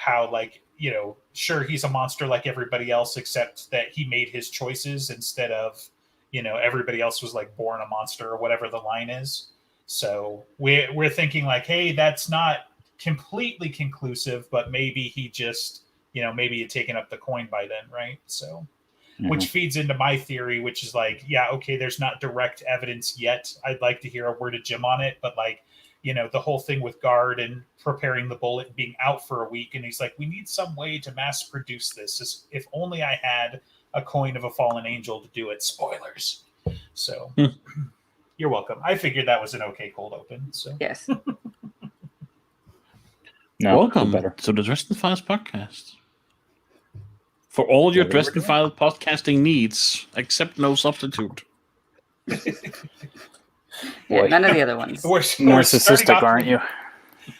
how, like, you know, sure, he's a monster like everybody else, except that he made his choices instead of, you know, everybody else was like born a monster or whatever the line is. So we're thinking like, hey, that's not completely conclusive, but maybe he just, you know, maybe he'd taken up the coin by then, right? So, which feeds into my theory, which is like, yeah, okay, there's not direct evidence yet. I'd like to hear a word of Jim on it, but like, you know, the whole thing with Guard and preparing the bullet and being out for a week, and he's like, we need some way to mass produce this. If only I had a coin of a fallen angel to do it. Spoilers. So you're welcome. I figured that was an okay cold open. So yes. No, Welcome better. to the Dresden Files podcast. For all your Dresden Files podcasting needs, except no substitute. Yeah, none of the other ones. We're narcissistic, aren't you?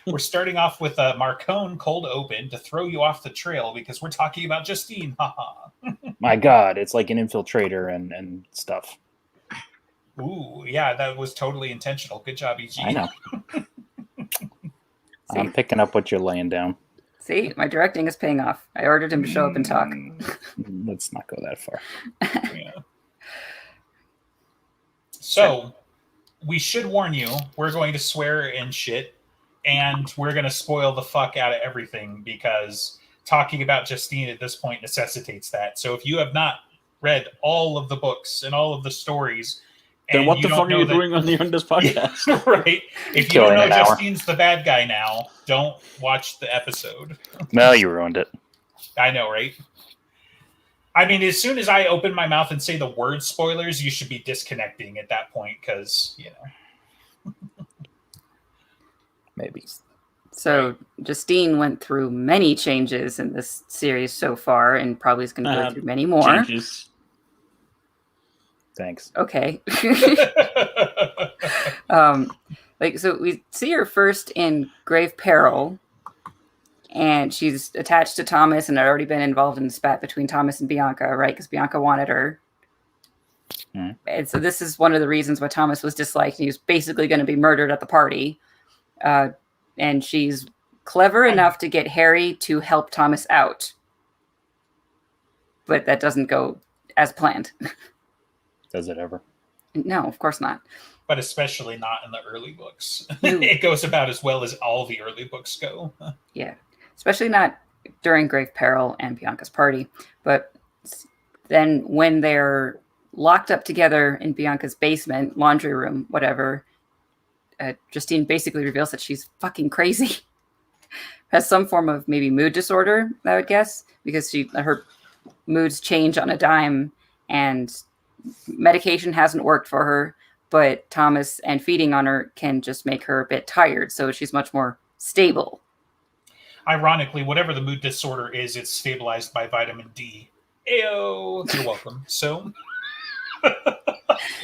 We're starting off with a Marcone cold open to throw you off the trail because we're talking about Justine. Haha. My God, it's like an infiltrator and stuff. Ooh, yeah, that was totally intentional. Good job, EG. I know. I'm picking up what you're laying down. See, my directing is paying off. I ordered him to show up and talk. Let's not go that far. Yeah. So, we should warn you, we're going to swear and shit, and we're going to spoil the fuck out of everything because talking about Justine at this point necessitates that. So if you have not read all of the books and all of the stories, then what the fuck are you doing on this podcast? Right. If you don't know Justine's the bad guy now, don't watch the episode. Well, you ruined it. I know, right? I mean, as soon as I open my mouth and say the word spoilers, you should be disconnecting at that point because, you know. Maybe. So Justine went through many changes in this series so far and probably is going to go through many more. Changes. Thanks. Okay. So we see her first in Grave Peril, and she's attached to Thomas and had already been involved in the spat between Thomas and Bianca, right? Because Bianca wanted her. And so this is one of the reasons why Thomas was disliked. He was basically going to be murdered at the party. And she's clever enough to get Harry to help Thomas out. But that doesn't go as planned. Does it ever? No, of course not. But especially not in the early books. It goes about as well as all the early books go. Yeah, especially not during Grave Peril and Bianca's party. But then when they're locked up together in Bianca's basement, laundry room, whatever, Justine basically reveals that she's fucking crazy. Has some form of maybe mood disorder, I would guess, because her moods change on a dime, and medication hasn't worked for her, but Thomas and feeding on her can just make her a bit tired, so she's much more stable. Ironically, whatever the mood disorder is, it's stabilized by vitamin D. Ayo! You're welcome. So...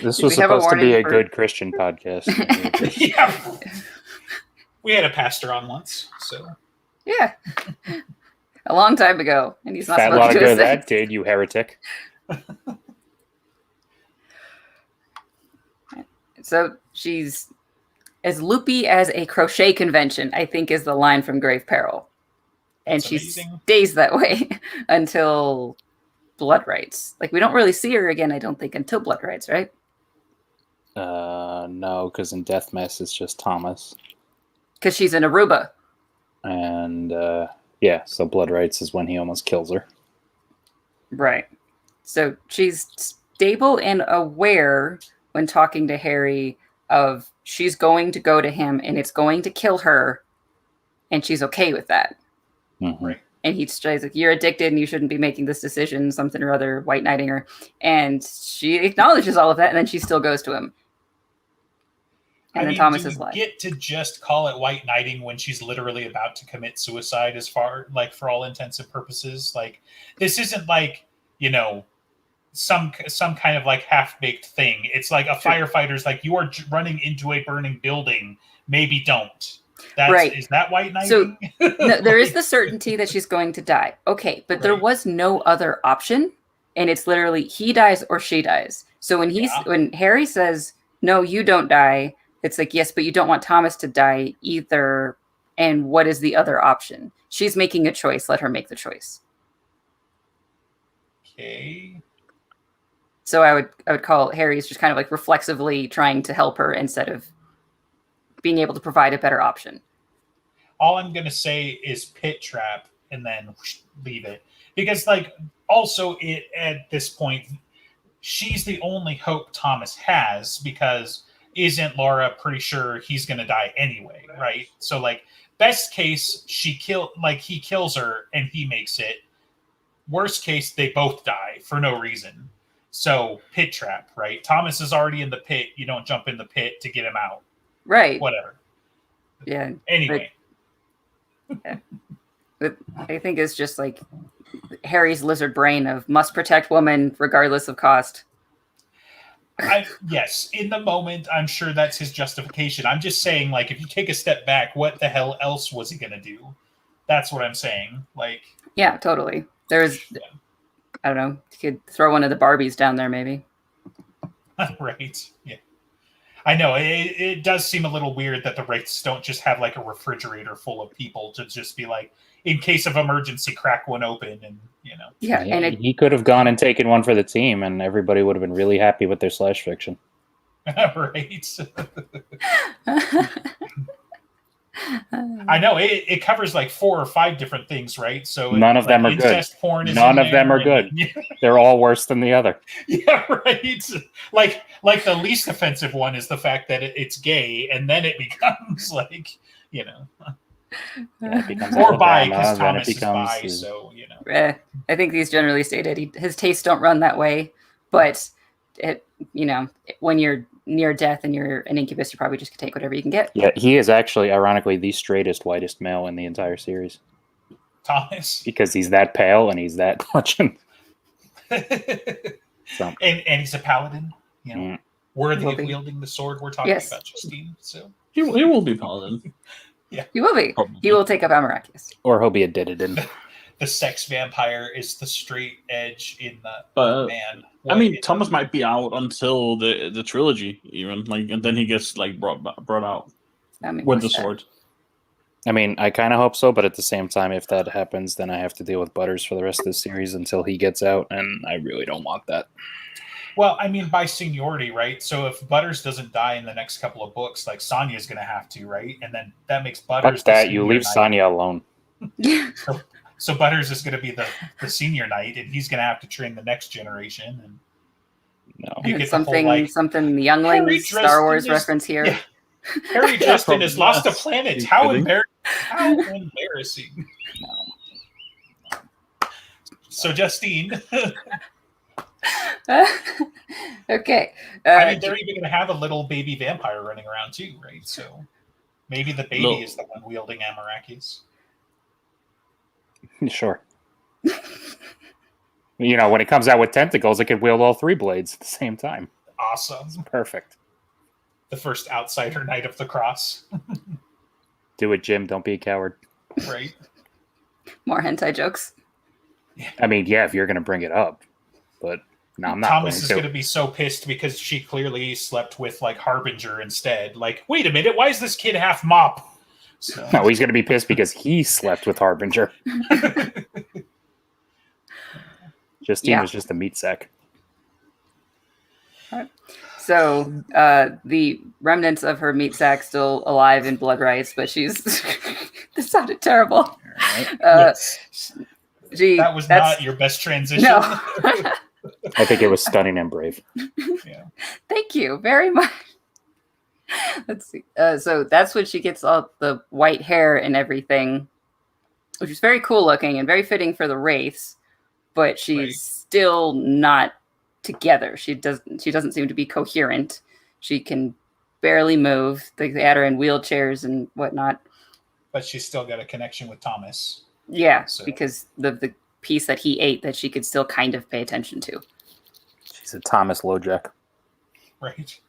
This was supposed to be a good Christian podcast. Yeah. We had a pastor on once, so... Yeah. A long time ago, and he's not Fat supposed lot to of good that did, you heretic. So she's as loopy as a crochet convention, I think is the line from Grave Peril. And she stays that way until Blood Rites. Like, we don't really see her again, I don't think, until Blood Rites, right? No, because in Death Mess it's just Thomas. Because she's in Aruba. And, so Blood Rites is when he almost kills her. Right. So she's stable and aware when talking to Harry of she's going to go to him and it's going to kill her, and she's okay with that. Mm-hmm. Right. And he's like, you're addicted and you shouldn't be making this decision, something or other, white knighting her. And she acknowledges all of that, and then she still goes to him. And then Thomas is like, get to just call it white knighting when she's literally about to commit suicide, as far, like, for all intents and purposes. Like, this isn't like, you know, some kind of like half-baked thing. It's like a firefighter's like, you are running into a burning building, maybe don't. Right. Is that white knighting? So no, there is the certainty that she's going to die. Okay, but there was no other option, and it's literally he dies or she dies. So when Harry says, no, you don't die, it's like, yes, but you don't want Thomas to die either, and what is the other option. She's making a choice. Let her make the choice. Okay. So I would call Harry's just kind of like reflexively trying to help her instead of being able to provide a better option. All I'm going to say is pit trap and then leave it. Because, like, also at this point, she's the only hope Thomas has, because isn't Laura pretty sure he's going to die anyway, right? So, like, best case, he kills her and he makes it. Worst case, they both die for no reason. So, pit trap, right? Thomas is already in the pit. You don't jump in the pit to get him out. Right. Whatever. Yeah. Anyway. But I think it's just like Harry's lizard brain of must protect woman regardless of cost. Yes, in the moment, I'm sure that's his justification. I'm just saying, like, if you take a step back, what the hell else was he going to do? That's what I'm saying. Like, yeah, totally. There's, I don't know, you could throw one of the Barbies down there, maybe. Right. Yeah. I know it does seem a little weird that the Wraiths don't just have like a refrigerator full of people to just be like, in case of emergency, crack one open, and Yeah, and he could have gone and taken one for the team, and everybody would have been really happy with their slash fiction. Right. I know it covers like 4 or 5 different things, right? So none of them are good. Porn is None of them are good. They're all worse than the other. Yeah, right. Like the least offensive one is the fact that it's gay, and then it becomes like it becomes or bi, because drama, Thomas is bi, so I think these generally stated his tastes don't run that way, but when you're near death and you're an incubus, you probably just can take whatever you can get. Yeah, he is actually, ironically, the straightest, whitest male in the entire series. Thomas, because he's that pale and he's that much. So. And he's a paladin, worthy of wielding the sword we're talking about, Justine. So he will be paladin. Yeah, he will be. Probably. He will take up Amaracus, or he'll be a Dididin. The sex vampire is the straight edge in the man. I mean, Thomas might be out until the trilogy, even and then he gets brought out with the sword. I mean, I kind of hope so, but at the same time, if that happens, then I have to deal with Butters for the rest of the series until he gets out, and I really don't want that. Well, I mean, by seniority, right? So if Butters doesn't die in the next couple of books, like Sonya's going to have to, right? And then that makes Butters. Fuck that! You leave Sonya alone. So Butters is going to be the senior knight, and he's going to have to train the next generation. And you get something the younglings Star Wars reference here. Yeah. Harry Dresden has lost a planet. How embarrassing! No. So Justine. Okay. I mean, they're even going to have a little baby vampire running around too, right? So maybe the baby is the one wielding Amaracus. Sure. When it comes out with tentacles, it can wield all 3 blades at the same time. Awesome. It's perfect. The first outsider knight of the cross. Do it, Jim. Don't be a coward. Right. More hentai jokes. Yeah. I mean, yeah, if you're going to bring it up. But no, I'm not. Thomas is going to be so pissed because she clearly slept with Harbinger instead. Like, wait a minute, why is this kid half mop? So. No, he's going to be pissed because he slept with Harbinger. Justine was just a meat sack. All right. So the remnants of her meat sack still alive in blood rites, but she's this sounded terrible. Right. Yes. Gee, that was not your best transition. No. I think it was stunning and brave. Yeah. Thank you very much. Let's see. So that's when she gets all the white hair and everything, which is very cool looking and very fitting for the Wraiths, but she's still not together. She doesn't seem to be coherent. She can barely move. They had her in wheelchairs and whatnot. But she's still got a connection with Thomas. Yeah, because the piece that he ate that she could still kind of pay attention to. She's a Thomas LoJack. Right.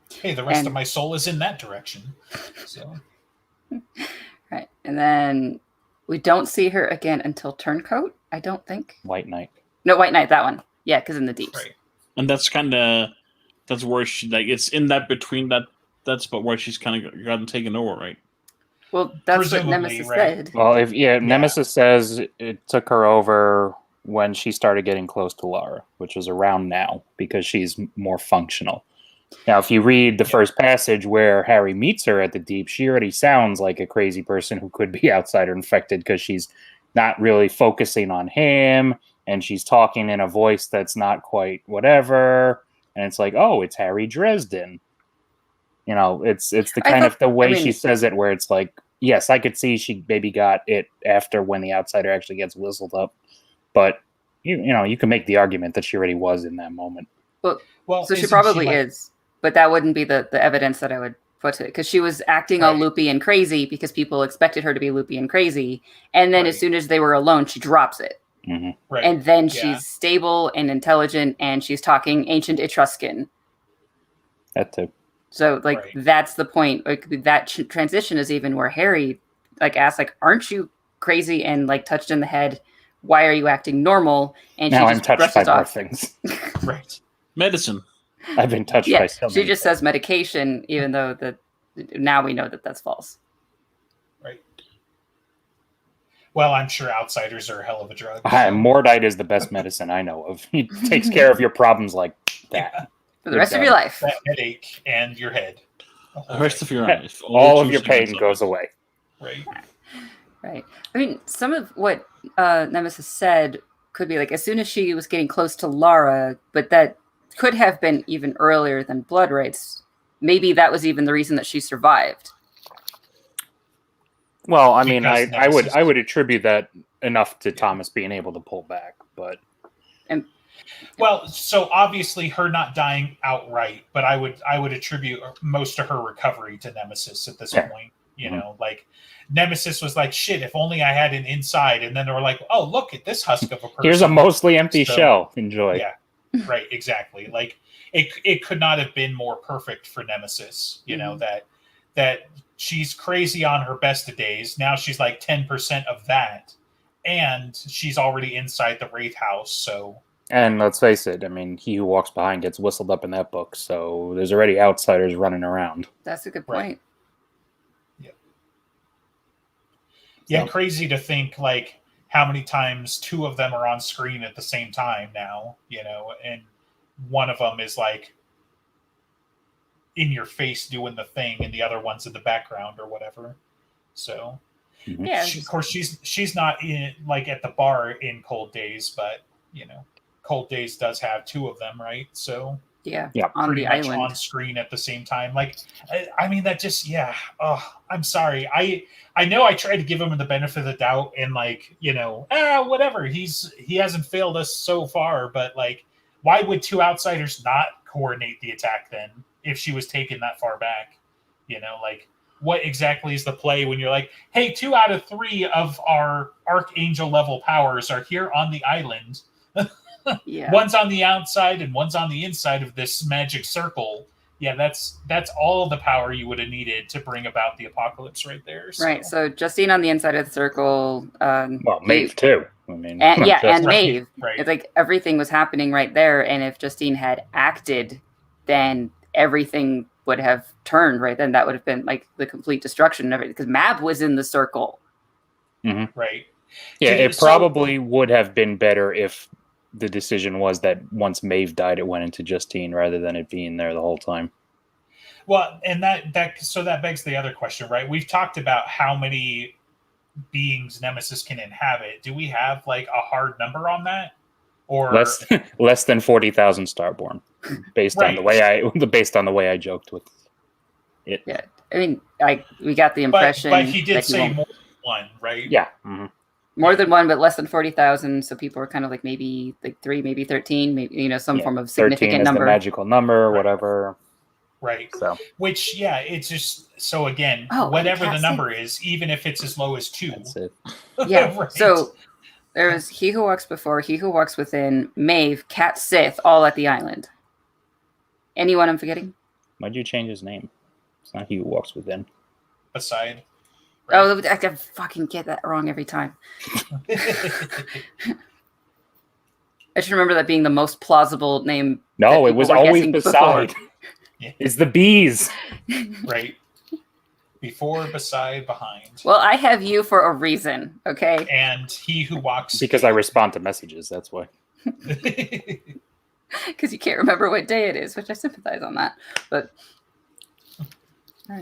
Hey, the rest of my soul is in that direction. So. Right. And then we don't see her again until Turncoat, I don't think. White Knight. No, White Knight, that one. Yeah, because in the Deeps. Right. And that's where she it's in that between that that's but where she's kind of gotten taken over, right? Well, that's what Presumably, Nemesis right. said. Well, Nemesis says it took her over when she started getting close to Lara, which was around now, because she's more functional. Now, if you read the first passage where Harry meets her at the Deep, she already sounds like a crazy person who could be outsider infected, because she's not really focusing on him, and she's talking in a voice that's not quite whatever, and it's like, oh, it's Harry Dresden. You know, it's the kind of the way she says it, where it's like, yes, I could see she maybe got it after when the outsider actually gets whistled up, but you know, you can make the argument that she already was in that moment. Well, so she probably is, but that wouldn't be the evidence that I would put to it, because she was acting all loopy and crazy because people expected her to be loopy and crazy, and then as soon as they were alone, she drops it. Mm-hmm. Right. And then she's stable and intelligent, and she's talking ancient Etruscan. That too. So, like, that's the point. Like, that transition is even where Harry, like, asks, like, aren't you crazy and, like, touched in the head? Why are you acting normal? And now she I'm just touched by more off. Things. Right. Medicine. I've been touched by so she many just says medication, even though now we know that that's false. Right. Well, I'm sure outsiders are a hell of a drug. Mordite is the best medicine I know of. He takes care of your problems like that. Yeah. For the rest of your life. That headache and your head. The rest of your life. All of your pain goes away. Right. Right. I mean, some of what Nemesis said could be like, as soon as she was getting close to Lara, but that could have been even earlier than Blood Rites. Maybe that was even the reason that she survived. Well, I mean, I would attribute that enough to Thomas being able to pull back, but well, so obviously her not dying outright, but I would attribute most of her recovery to Nemesis at this point. You know, like Nemesis was like, shit, if only I had an inside, and then they were like, oh, look at this husk of a person. Here's a mostly empty shell. Enjoy. Yeah. Right, exactly. Like it could not have been more perfect for Nemesis, you know, that she's crazy on her best of days. Now she's like 10% of that, and she's already inside the Wraith house, so. And let's face it, I mean, he who walks behind gets whistled up in that book, so there's already outsiders running around. That's a good point. Yeah. Yeah, crazy to think, like, how many times two of them are on screen at the same time now, you know, and one of them is like in your face doing the thing and the other one's in the background or whatever. So yeah, of course she's not in like at the bar in Cold Days, but you know, Cold Days does have two of them, right? So yeah, on the island on screen at the same time. Like, I mean, that just I'm sorry. I know I tried to give him the benefit of the doubt and like, you know, whatever. He hasn't failed us so far, but like, why would two outsiders not coordinate the attack then if she was taken that far back? You know, like what exactly is the play when you're like, hey, 2 out of 3 of our Archangel level powers are here on the island. Yeah. One's on the outside and one's on the inside of this magic circle. Yeah, that's all of the power you would have needed to bring about the apocalypse right there. So. Right. So Justine on the inside of the circle. Well, Maeve too. I mean, and Maeve. Right. It's like everything was happening right there, and if Justine had acted, then everything would have turned right then. That would have been like the complete destruction of everything, because Mab was in the circle. Mm-hmm. Right. Yeah, it probably would have been better if the decision was that once Maeve died, it went into Justine rather than it being there the whole time. Well, and that begs the other question, right? We've talked about how many beings Nemesis can inhabit. Do we have like a hard number on that, or less than 40,000 Starborn, based on the way I joked with it? Yeah, I mean, we got the impression, but he did say more than one, right? Yeah. Mm-hmm. More than one, but less than 40,000. So people are kind of like maybe like 3, maybe 13, maybe some form of significant number, the magical number, whatever. Right. So, which it's just so again, whatever the number is, even if it's as low as 2. That's it. Yeah. Right. So there was He Who Walks Before, He Who Walks Within, Maeve, Cat Sith, all at the island. Anyone I'm forgetting? Why'd you change his name? It's not He Who Walks Within. Aside. Right. Oh, I can fucking get that wrong every time. I should remember that being the most plausible name. No, it was always Beside. It's the bees. Right. Before, beside, behind. Well, I have you for a reason, okay? And he who walks... Because I respond to messages, that's why. Because you can't remember what day it is, which I sympathize on that. But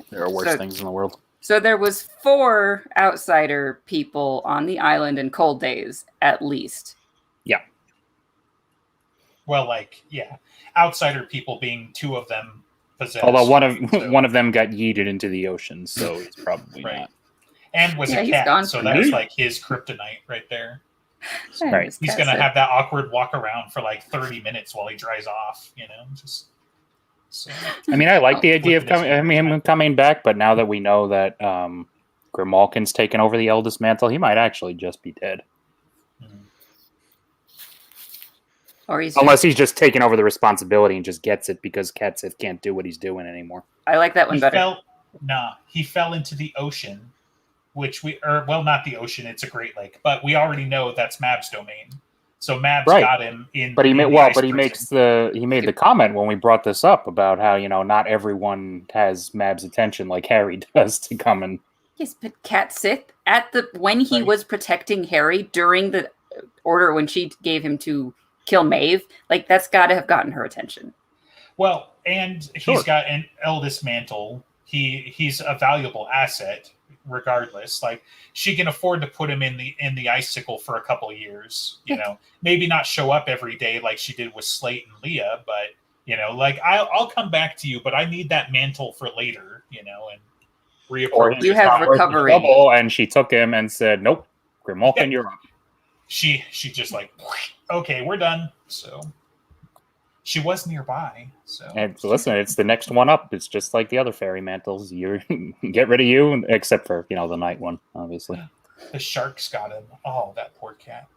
There are worse things in the world. So there was 4 outsider people on the island in cold days, at least. Yeah. Well, like, yeah. Outsider people being 2 of them possessed. Although one of them got yeeted into the ocean, so it's probably not. And was a cat, so that was like his kryptonite right there. So right. He's going to have that awkward walk around for like 30 minutes while he dries off, you know? Just... So, I mean, I like the idea of him coming back, but now that we know that Grimalkin's taken over the eldest mantle, he might actually just be dead. Or unless he's just taken over the responsibility and just gets it because Cat Sith can't do what he's doing anymore. I like that one better. He fell into the ocean, which not the ocean, it's a Great Lake, but we already know that's Mab's domain. So Mab's got him in. But he made the comment when we brought this up about how, you know, not everyone has Mab's attention like Harry does to come and. Yes, but Cat Sith when he was protecting Harry during the order when she gave him to kill Maeve, like that's got to have gotten her attention. Well, and he's got an eldest mantle. He's a valuable asset. Regardless, like she can afford to put him in the icicle for a couple of years, you know, maybe not show up every day like she did with Slate and Leah, but you know, like I'll come back to you, but I need that mantle for later, you know, and reappropriate. You have recovery, and she took him and said, "Nope, Grimalkin, you're up." She just like, okay, we're done. So she was nearby. And listen, it's the next one up. It's just like the other fairy mantles. You get rid of you, except for, you know, the night one, obviously. The sharks got him. Oh, that poor cat.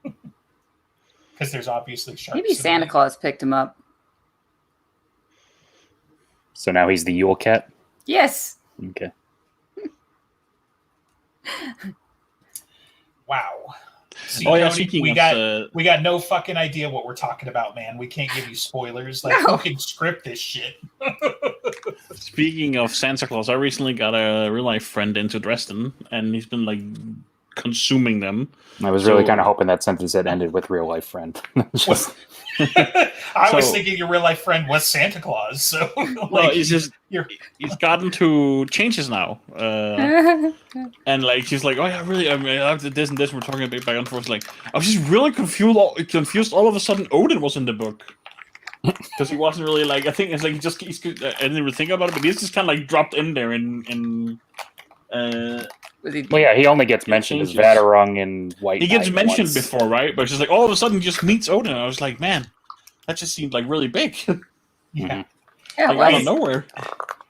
Because there's obviously sharks. Maybe Santa Claus picked him up. So now he's the Yule Cat? Yes. Okay. Wow. See, speaking we got no fucking idea what we're talking about, man. We can't give you spoilers. Like, who can script this shit? Speaking of Santa Claus, I recently got a real life friend into Dresden, and he's been like consuming them. I was really kind of hoping that sentence had ended with real life friend. I was thinking your real life friend was Santa Claus. So well, he's gotten to changes now, and like he's like, oh yeah, really, I mean, after this and this, we're talking a bit back and forth. Like I was just really confused. All of a sudden, Odin was in the book because he wasn't really like. I think it's like I didn't even think about it, but he's just kind of like dropped in there in. Well, yeah, he only gets mentioned as Vadarung in White. He gets mentioned before, right? But it's just like all of a sudden, he just meets Odin. I was like, man, that just seemed like really big. Yeah, like out of nowhere.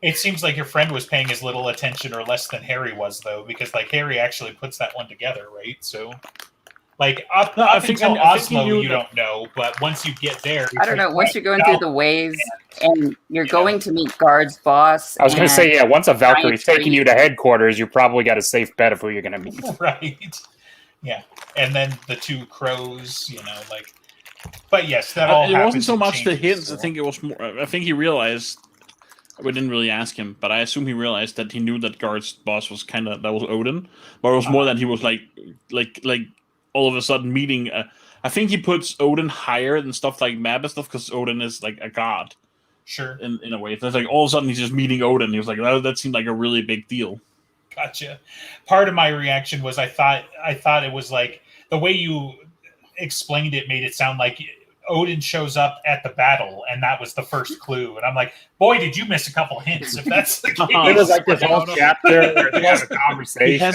It seems like your friend was paying as little attention or less than Harry was, though, because like Harry actually puts that one together, right? So, like up until Oslo, you don't know, but once you get there, I don't know. Once you're going through the ways and you're going to meet Guard's boss. I was going to say, yeah. Once a Valkyrie's taking you to headquarters, you probably got a safe bet of who you're going to meet. Right. Yeah, and then the 2 crows, you know, like. But yes, that all. It wasn't so much the hints. I think it was more. I think he realized. We didn't really ask him, but I assume he realized that he knew that Guard's boss was that was Odin, but it was more that he was like all of a sudden meeting. I think he puts Odin higher than stuff like Mab and stuff because Odin is like a god. Sure. In a way, so it's like all of a sudden he's just meeting Odin. He was like, that seemed like a really big deal. Gotcha. Part of my reaction was I thought it was like the way you explained it made it sound like Odin shows up at the battle, and that was the first clue. And I'm like, boy, did you miss a couple hints if that's the case. It was like this whole chapter where they have a conversation.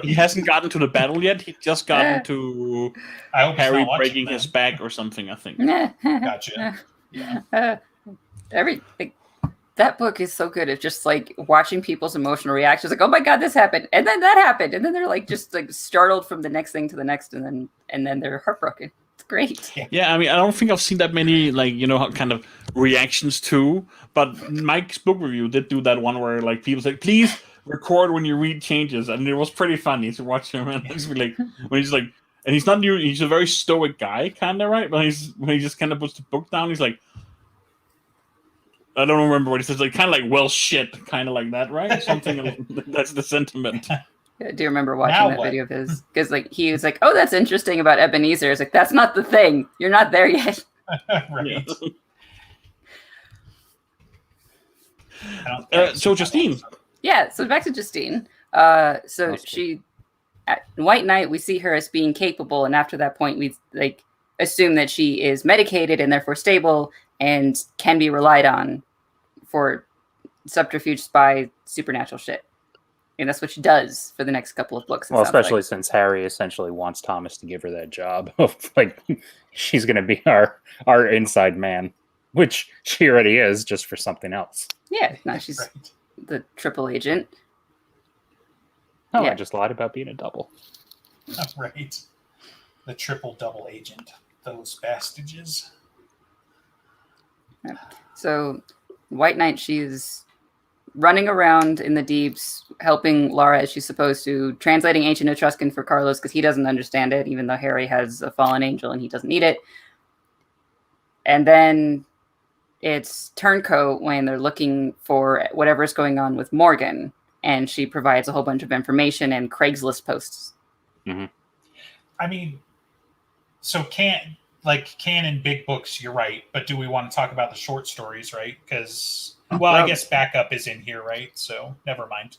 He hasn't gotten to the battle yet. He just gotten to Harry breaking his back or something, I think. Gotcha. Yeah. That book is so good. It's just like watching people's emotional reactions. Like, oh my god, this happened, and then that happened, and then they're like just like startled from the next thing to the next, and then they're heartbroken. It's great. Yeah, I mean, I don't think I've seen that many like kind of reactions to. But Mike's book review did do that one where like people say, please record when you read changes, and it was pretty funny to watch him. And it's like when he's like, and he's not new. He's a very stoic guy, kind of right. But when he just kind of puts the book down, he's like. I don't remember what he says. Like kind of like well shit, kind of like that, right? Something that's the sentiment. I do remember watching Now that what? video of his because like he was like, "Oh, that's interesting about Ebenezer." It's like that's not the thing. You're not there yet. Right. Yeah. I don't think So Justine, Yeah. So back to Justine. So That's she at White Knight, we see her as being capable, and after that point, we like assume that she is medicated and therefore stable and can be relied on for subterfuge, spy, supernatural shit. And that's what she does for the next couple of books. Well, especially since Harry essentially wants Thomas to give her that job of like she's going to be our inside man, which she already is, just for something else. Yeah, no, she's Right. the triple agent. Oh, Yeah. I just lied about being a double. Right. The triple double agent. Those bastages. So, White Knight, she's running around in the deeps, helping Laura as she's supposed to, translating ancient Etruscan for Carlos because he doesn't understand it, even though Harry has a fallen angel and he doesn't need it. And then it's Turncoat when they're looking for whatever's going on with Morgan, and she provides a whole bunch of information and Craigslist posts. I mean, so canon big books, you're right, but do we want to talk about the short stories, right? Because, well, I guess backup is in here, right? So never mind.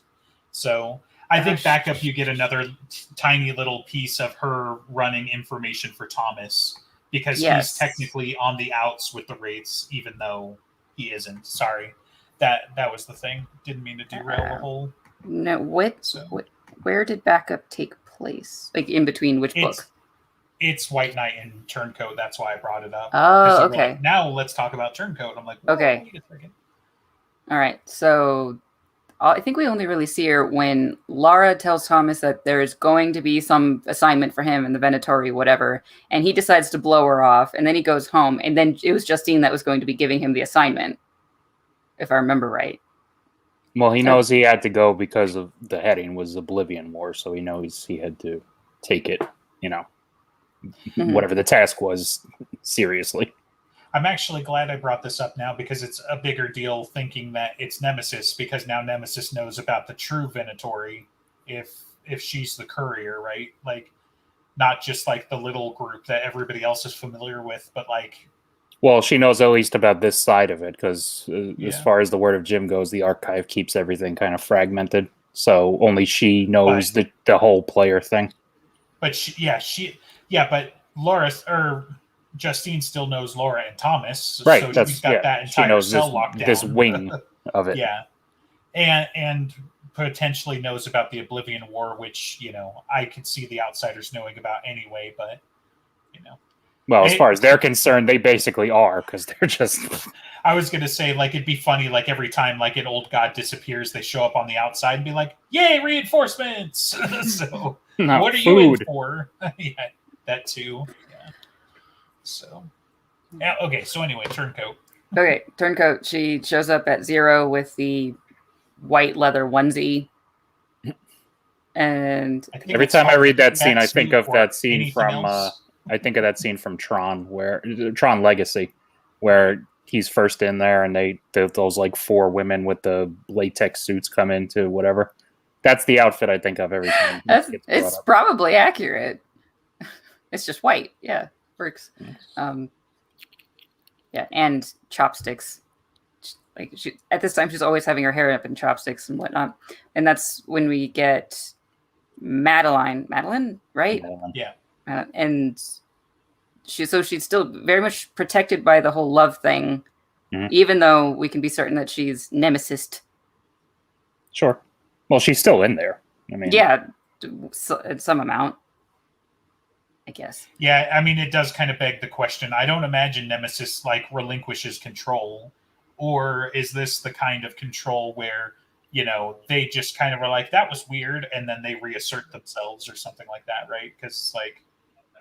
So I think backup, you get another tiny little piece of her running information for Thomas because he's technically on the outs with the Wraiths, even though he isn't. Sorry, that was the thing. Didn't mean to derail the whole. No, where did backup take place? Like in between which book? It's White Knight and Turncoat. That's why I brought it up. Oh, okay. Like, now let's talk about Turncoat. I'm like, okay. All right. So I think we only really see her when Lara tells Thomas that there's going to be some assignment for him in the Venatori, whatever, and he decides to blow her off, and then he goes home, and then it was Justine that was going to be giving him the assignment, if I remember right. Well, he knows he had to go because of the heading was Oblivion War, so he knows he had to take it, whatever the task was, seriously. I'm actually glad I brought this up now because it's a bigger deal thinking that it's Nemesis, because now Nemesis knows about the true Venatori if she's the courier, right? Like, not just like the little group that everybody else is familiar with, but like... Well, she knows at least about this side of it because as far as the Word of Jim goes, the archive keeps everything kind of fragmented. So only she knows the whole player thing. But but Laura or Justine still knows Laura and Thomas, right? So she's got that entire cell locked down. This wing of it, and potentially knows about the Oblivion War, which I could see the outsiders knowing about anyway. But well, as far as they're concerned, they basically are because they're just. I was gonna say, like, it'd be funny, like every time like an old god disappears, they show up on the outside and be like, "Yay, reinforcements!" So what are you in for? Yeah, that too. Yeah. So okay. So anyway, Turncoat. Okay, Turncoat. She shows up at 0 with the white leather onesie. And every time I read that scene, I think of that scene from. I think of that scene from Tron, where Tron Legacy, where he's first in there, and those like 4 women with the latex suits come into whatever. That's the outfit I think of every time. It's probably accurate. It's just white. Yeah, works. Yeah, and chopsticks. Like at this time, she's always having her hair up in chopsticks and whatnot. And that's when we get Madeline, right? Yeah. And she's still very much protected by the whole love thing, even though we can be certain that she's Nemesis. Sure. Well, she's still in there. I mean, yeah, some amount, I guess. Yeah, I mean, it does kind of beg the question. I don't imagine Nemesis like relinquishes control, or is this the kind of control where they just kind of are like, that was weird, and then they reassert themselves or something like that, right? Because like.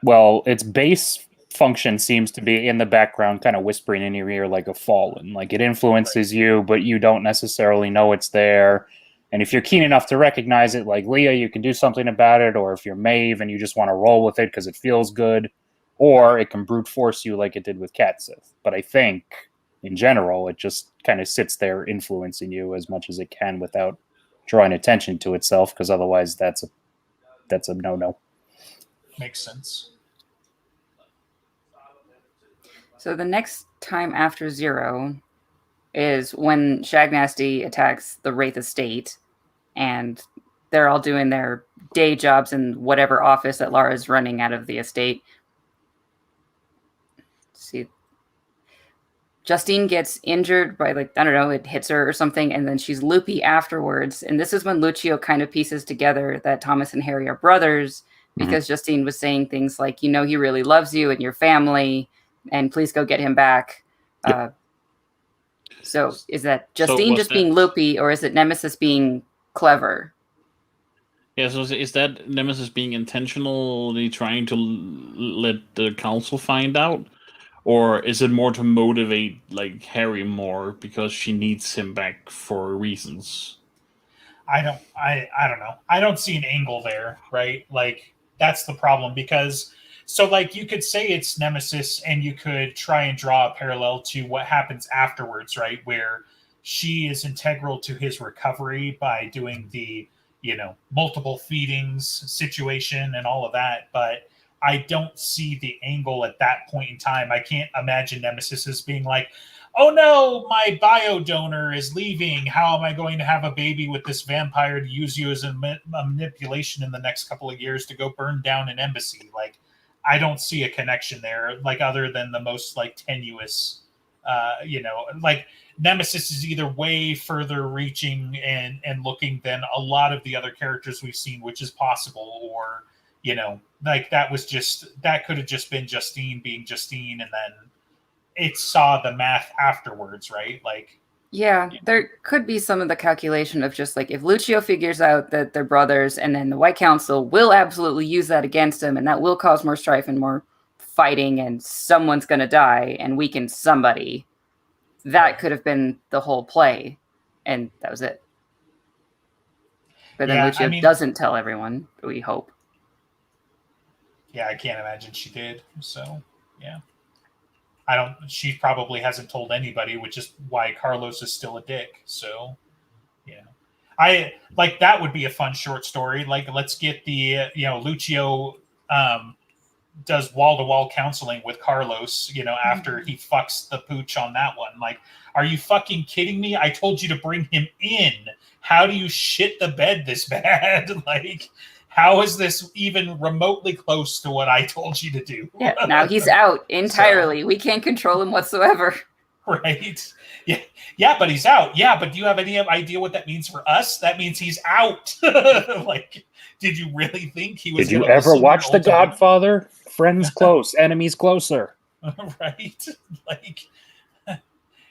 Well, its base function seems to be in the background, kind of whispering in your ear like a fallen. Like it influences you, but you don't necessarily know it's there. And if you're keen enough to recognize it, like Leah, you can do something about it. Or if you're Maeve and you just want to roll with it because it feels good. Or it can brute force you like it did with Cat Sith. But I think in general. It just kind of sits there influencing you as much as it can without drawing attention to itself, because otherwise that's a no-no. Makes sense. So the next time after 0 is when Shagnasty attacks the Wraith estate, and they're all doing their day jobs in whatever office that Lara's running out of the estate. Let's see. Justine gets injured by, like, I don't know, it hits her or something, and then she's loopy afterwards. And this is when Lucio kind of pieces together that Thomas and Harry are brothers, because Justine was saying things like, he really loves you and your family, and please go get him back. Yep. So is that Justine just that... being loopy, or is it Nemesis being clever? Yeah, so is that Nemesis being intentionally trying to let the council find out? Or is it more to motivate, like, Harry more because she needs him back for reasons? I don't know. I don't see an angle there, right? Like, that's the problem, because so, like, you could say it's Nemesis and you could try and draw a parallel to what happens afterwards, right? Where she is integral to his recovery by doing the, multiple feedings situation and all of that. But I don't see the angle at that point in time. I can't imagine Nemesis as being like, oh no, my bio donor is leaving. How am I going to have a baby with this vampire to use you as a manipulation in the next couple of years to go burn down an embassy? Like, I don't see a connection there, like, other than the most, like, tenuous, like, Nemesis is either way further reaching and looking than a lot of the other characters we've seen, which is possible, or, like, that could have just been Justine being Justine, and then it saw the math afterwards, right? Like, yeah, there could be some of the calculation of just, like, if Lucio figures out that they're brothers, and then the White Council will absolutely use that against him, and that will cause more strife and more fighting, and someone's going to die and weaken somebody. That could have been the whole play, and that was it. But then Lucio doesn't tell everyone, we hope. Yeah, I can't imagine she did. So, yeah. She probably hasn't told anybody, which is why Carlos is still a dick. So, I like, that would be a fun short story. Like, let's get the, Lucio does wall-to-wall counseling with Carlos, after he fucks the pooch on that one. Like, are you fucking kidding me? I told you to bring him in. How do you shit the bed this bad? Like, how is this even remotely close to what I told you to do? Yeah, now he's out entirely. We can't control him whatsoever. Right. Yeah, but he's out. Yeah, but do you have any idea what that means for us? That means he's out. Like, did you really think he was? Did you ever watch The Godfather? Friends close, enemies closer. Right. Like,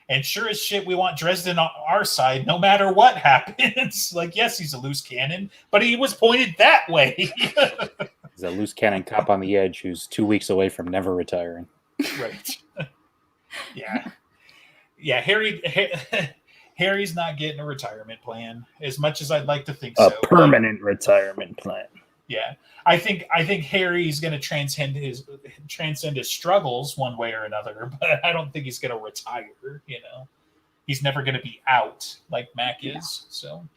and sure as shit, we want Dresden on our side, no matter what happens. Like, yes, he's a loose cannon, but he was pointed that way. He's a loose cannon cop on the edge who's 2 weeks away from never retiring. Right. Yeah. Harry's not getting a retirement plan, as much as I'd like to think so. A permanent retirement plan. Yeah, I think Harry's going to transcend his struggles one way or another, but I don't think he's going to retire. He's never going to be out like Mac is. So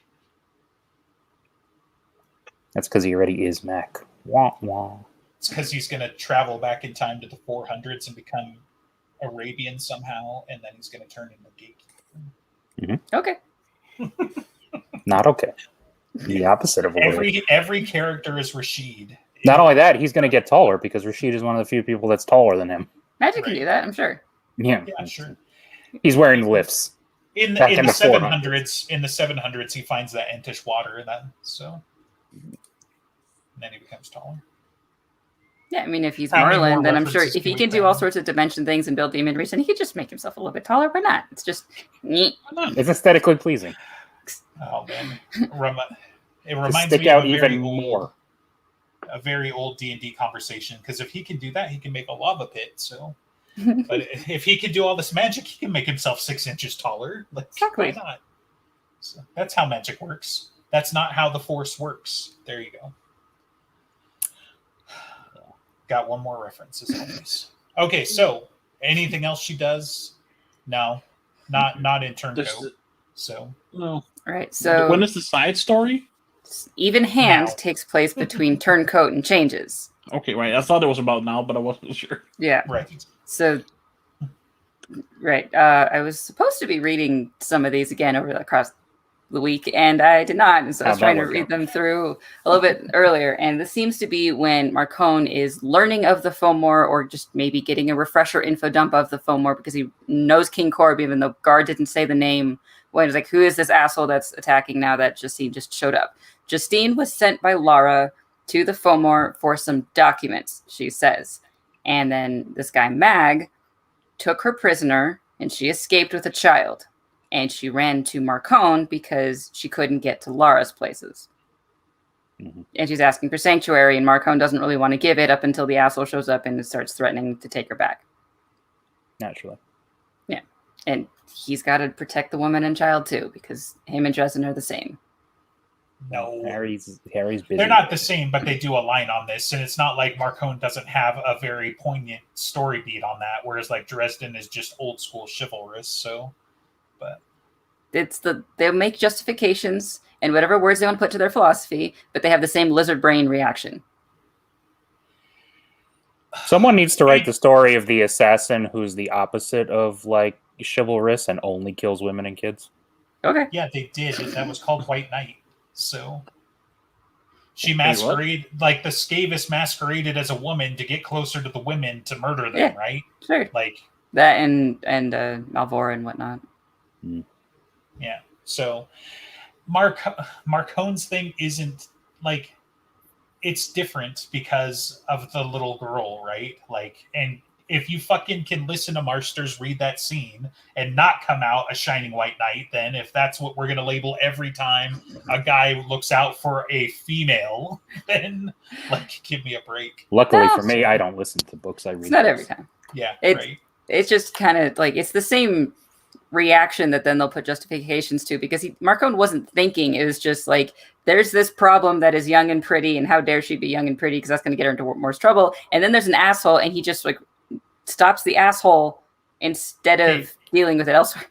that's because he already is Mac. Wah wah. It's because he's going to travel back in time to the 400s and become Arabian somehow, and then he's going to turn into Gatekeeper. Okay. Not okay. The opposite of every character is Rashid. Not only that, he's going to get taller because Rashid is one of the few people that's taller than him. Magic can do that, I'm sure. Yeah, sure. He's wearing lifts. In the 700s, he finds that Entish water, and then he becomes taller. Yeah, I mean, if he's Merlin, then I'm sure if he can do all sorts of dimension things and build demon reach, then he could just make himself a little bit taller. Why not? It's just neat. It's aesthetically pleasing. Oh man, it reminds stick me out of even more. A very old D&D conversation, because if he can do that, he can make a lava pit. So, but if he can do all this magic, he can make himself 6 inches taller. Like, exactly. Why not? So that's how magic works. That's not how the Force works. There you go. Got one more reference as always. Okay, so anything else she does No, not in This- Turncoat. So No. Right. So When is the side story? Even Hand Now. takes place between Turncoat and Changes. Okay, right. I thought it was about now, but I wasn't sure. Yeah. right. So, right. I was supposed to be reading some of these again across the week, and I did not. And so I was How'd that trying to work read out? them through a little bit earlier. And this seems to be when Marcone is learning of the Fomor, or just maybe getting a refresher info dump of the Fomor, because he knows King Corb, even though Guard didn't say the name. When it's like, who is this asshole that's attacking now that Justine just showed up? Justine was sent by Lara to the Fomor for some documents, she says. And then this guy, Mag, took her prisoner, and she escaped with a child. And she ran to Marcone because she couldn't get to Lara's places. Mm-hmm. And she's asking for sanctuary, and Marcone doesn't really want to give it up until the asshole shows up and starts threatening to take her back. Naturally. Yeah. And he's got to protect the woman and child, too, because him and Dresden are the same. No, Harry's busy. they're not the same, but they do align on this, and it's not like Marcone doesn't have a very poignant story beat on that, whereas like Dresden is just old school chivalrous. So, but They'll make justifications and whatever words they want to put to their philosophy, but they have the same lizard brain reaction. Someone needs to write the story of the assassin who's the opposite of like chivalrous and only kills women and kids. Okay. yeah, they did. That was called White Knight. So she Wait, masqueraded like the Skavis masqueraded as a woman to get closer to the women to murder them, Yeah. right? Sure. Like That and Malvora and whatnot. yeah. So Marcone's thing isn't like it's different because of the little girl, right? Like, and if you fucking can listen to Marsters read that scene and not come out a shining white knight, then if that's what we're gonna label every time a guy looks out for a female, then like give me a break. Luckily No. for me, I don't listen to books. I read. It's not books. every time. Yeah, It's- right. It's just kind of like it's the same reaction that then they'll put justifications to, because Marcone wasn't thinking. It was just like, there's this problem that is young and pretty, and how dare she be young and pretty, because that's going to get her into more trouble. And then there's an asshole, and he just like stops the asshole instead of dealing with it elsewhere.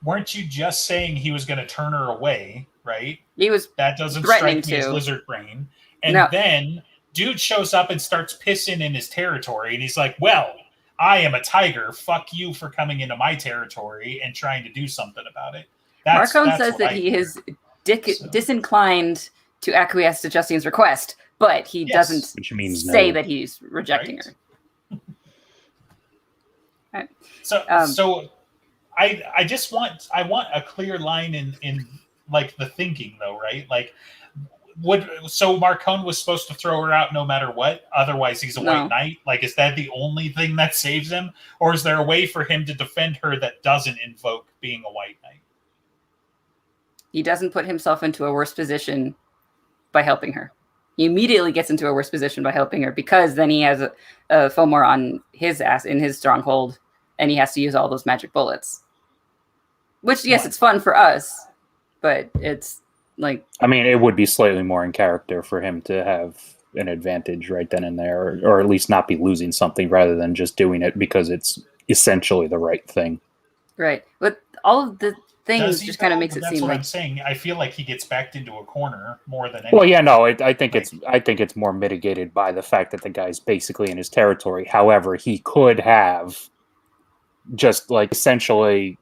Weren't you just saying he was going to turn her away, right? He was That doesn't threatening strike me as to. lizard brain. And No. then dude shows up and starts pissing in his territory, and he's like, well, I am a tiger. Fuck you for coming into my territory and trying to do something about it. Marcone says that he is disinclined to acquiesce to Justine's request, but he doesn't Which means say no. that he's rejecting Right. her. Right. So I just want a clear line in like the thinking though, right? Like so Marcone was supposed to throw her out no matter what, otherwise he's a white knight. Like, is that the only thing that saves him, or is there a way for him to defend her that doesn't invoke being a white knight? He doesn't put himself into a worse position by helping her. He immediately gets into a worse position by helping her, because then he has a Fomor on his ass in his stronghold, and he has to use all those magic bullets. Which, yes, it's fun for us, but it's like... I mean, it would be slightly more in character for him to have an advantage right then and there, or at least not be losing something rather than just doing it because it's essentially the right thing. Right. But all of the things just kind of makes it That's seem what like... I'm saying. I feel like he gets backed into a corner more than anything. Well, yeah, no, I think it's more mitigated by the fact that the guy's basically in his territory. However, he could have just like essentially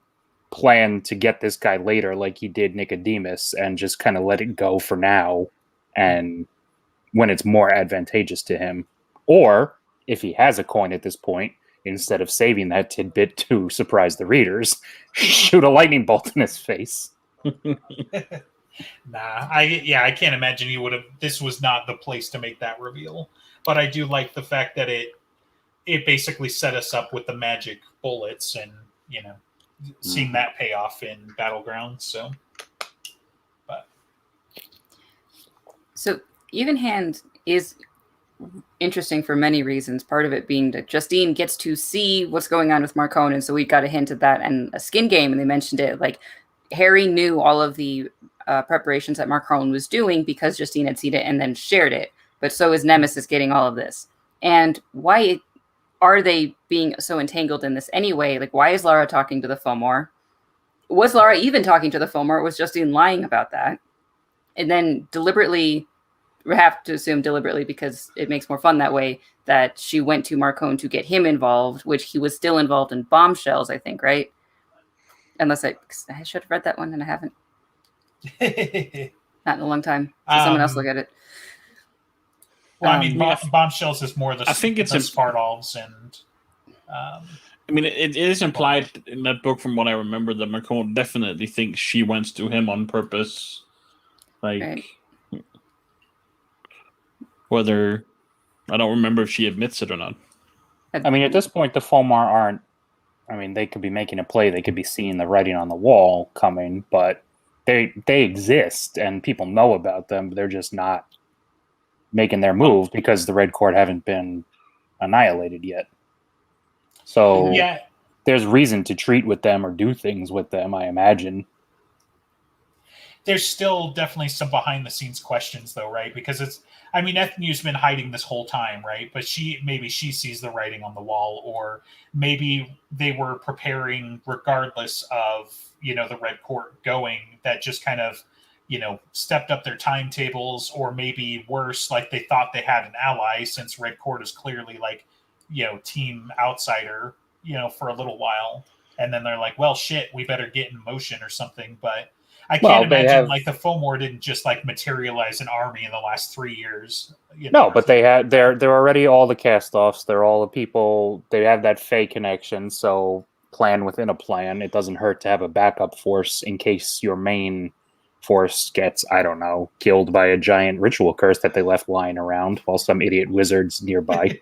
planned to get this guy later, like he did Nicodemus, and just kind of let it go for now. And when it's more advantageous to him, or if he has a coin at this point, instead of saving that tidbit to surprise the readers, shoot a lightning bolt in his face. I can't imagine he would have. This was not the place to make that reveal. But I do like the fact that it basically set us up with the magic bullets, and seeing that payoff in Battlegrounds. So Even Hand is interesting for many reasons. Part of it being that Justine gets to see what's going on with Marcone, and so we got a hint of that, and a skin game, and they mentioned it. Like, Harry knew all of the preparations that Marcone was doing because Justine had seen it and then shared it. But so is Nemesis getting all of this. And why are they being so entangled in this anyway? Like, why is Lara talking to the Fomor? Was Lara even talking to the Fomor? Or was Justine lying about that? And then deliberately, we have to assume deliberately because it makes more fun that way, that she went to Marcone to get him involved, which he was still involved in Bombshells, I think, right? Unless I should have read that one and I haven't. Not in a long time. So someone else look at it. Well, I mean, Bombshells is more the smart elves, and I mean, it is implied in that book, from what I remember, that Marcone definitely thinks she went to him on purpose. Like, right. Whether I don't remember if she admits it or not. I mean, at this point, the Fomor aren't. I mean, they could be making a play. They could be seeing the writing on the wall coming, but they exist and people know about them. But they're just not making their move because the Red Court haven't been annihilated yet. So there's reason to treat with them or do things with them, I imagine. There's still definitely some behind the scenes questions though, right? Because Ethanu's been hiding this whole time, right? But maybe she sees the writing on the wall, or maybe they were preparing regardless of, the Red Court going, that just kind of, stepped up their timetables, or maybe worse, like they thought they had an ally, since Red Court is clearly like, team outsider, for a little while. And then they're like, well, shit, we better get in motion or something. But I can't imagine like the Fomor didn't just like materialize an army in the last 3 years. No, but they're already all the cast-offs. They're all the people. They have that Fey connection. So plan within a plan. It doesn't hurt to have a backup force in case your main force gets, I don't know, killed by a giant ritual curse that they left lying around while some idiot wizard's nearby.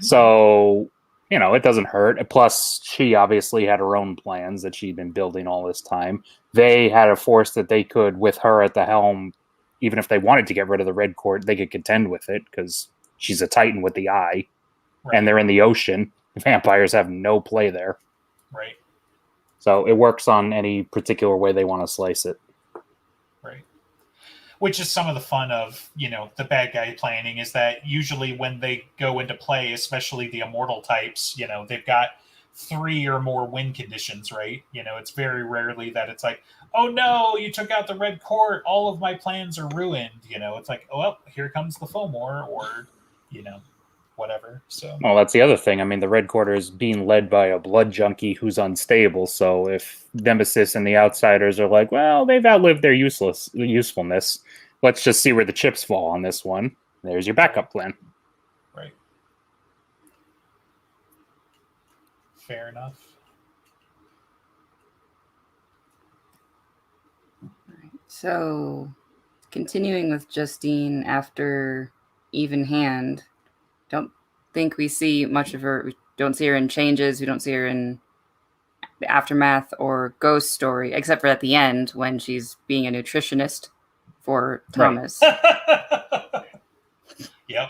So, it doesn't hurt. Plus, she obviously had her own plans that she'd been building all this time. They had a force that they could, with her at the helm, even if they wanted to get rid of the Red Court, they could contend with it because she's a Titan with the eye. Right. And they're in the ocean. Vampires have no play there. Right. So it works on any particular way they want to slice it. Right. Which is some of the fun of, the bad guy planning, is that usually when they go into play, especially the immortal types, they've got 3 or more win conditions, right? It's very rarely that it's like, oh no, you took out the Red Court, all of my plans are ruined. It's like, oh, well, here comes the Fomor, or, whatever. So, well, that's the other thing. I mean, the Red Court is being led by a blood junkie who's unstable. So if Nemesis and the outsiders are like, well, they've outlived their usefulness, let's just see where the chips fall on this one. There's your backup plan. Right. Fair enough. So, continuing with Justine after Even Hand, don't think we see much of her. We don't see her in Changes. We don't see her in the Aftermath or Ghost Story, except for at the end when she's being a nutritionist for Thomas. Right. Yep.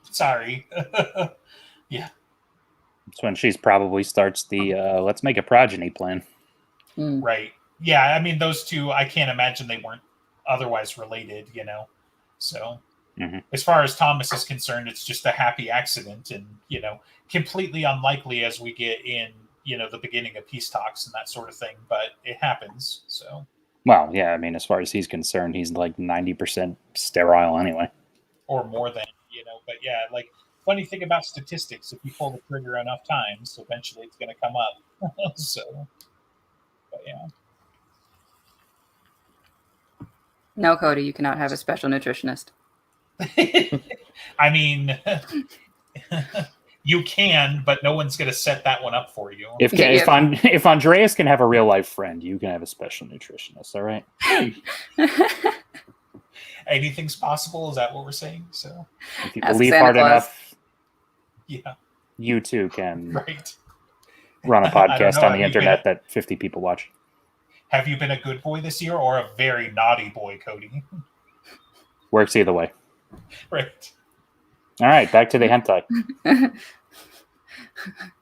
Sorry. Yeah. That's when she's probably starts the let's make a progeny plan. Right. Yeah, I mean, those two, I can't imagine they weren't otherwise related, So as far as Thomas is concerned, it's just a happy accident, and, completely unlikely as we get in, the beginning of peace talks and that sort of thing, but it happens. So. Well, yeah, I mean, as far as he's concerned, he's like 90% sterile anyway. Or more than, but yeah, like, funny thing about statistics, if you pull the trigger enough times, eventually it's going to come up. So, but yeah. No, Cody, you cannot have a special nutritionist. I mean, you can, but no one's going to set that one up for you. If Andreas can have a real life friend, you can have a special nutritionist. All right. Anything's possible. Is that what we're saying? So, if you believe hard enough, yeah, you too can right. Run a podcast on the internet that 50 people watch. Have you been a good boy this year or a very naughty boy, Cody? Works either way. Right. All right, back to the hentai.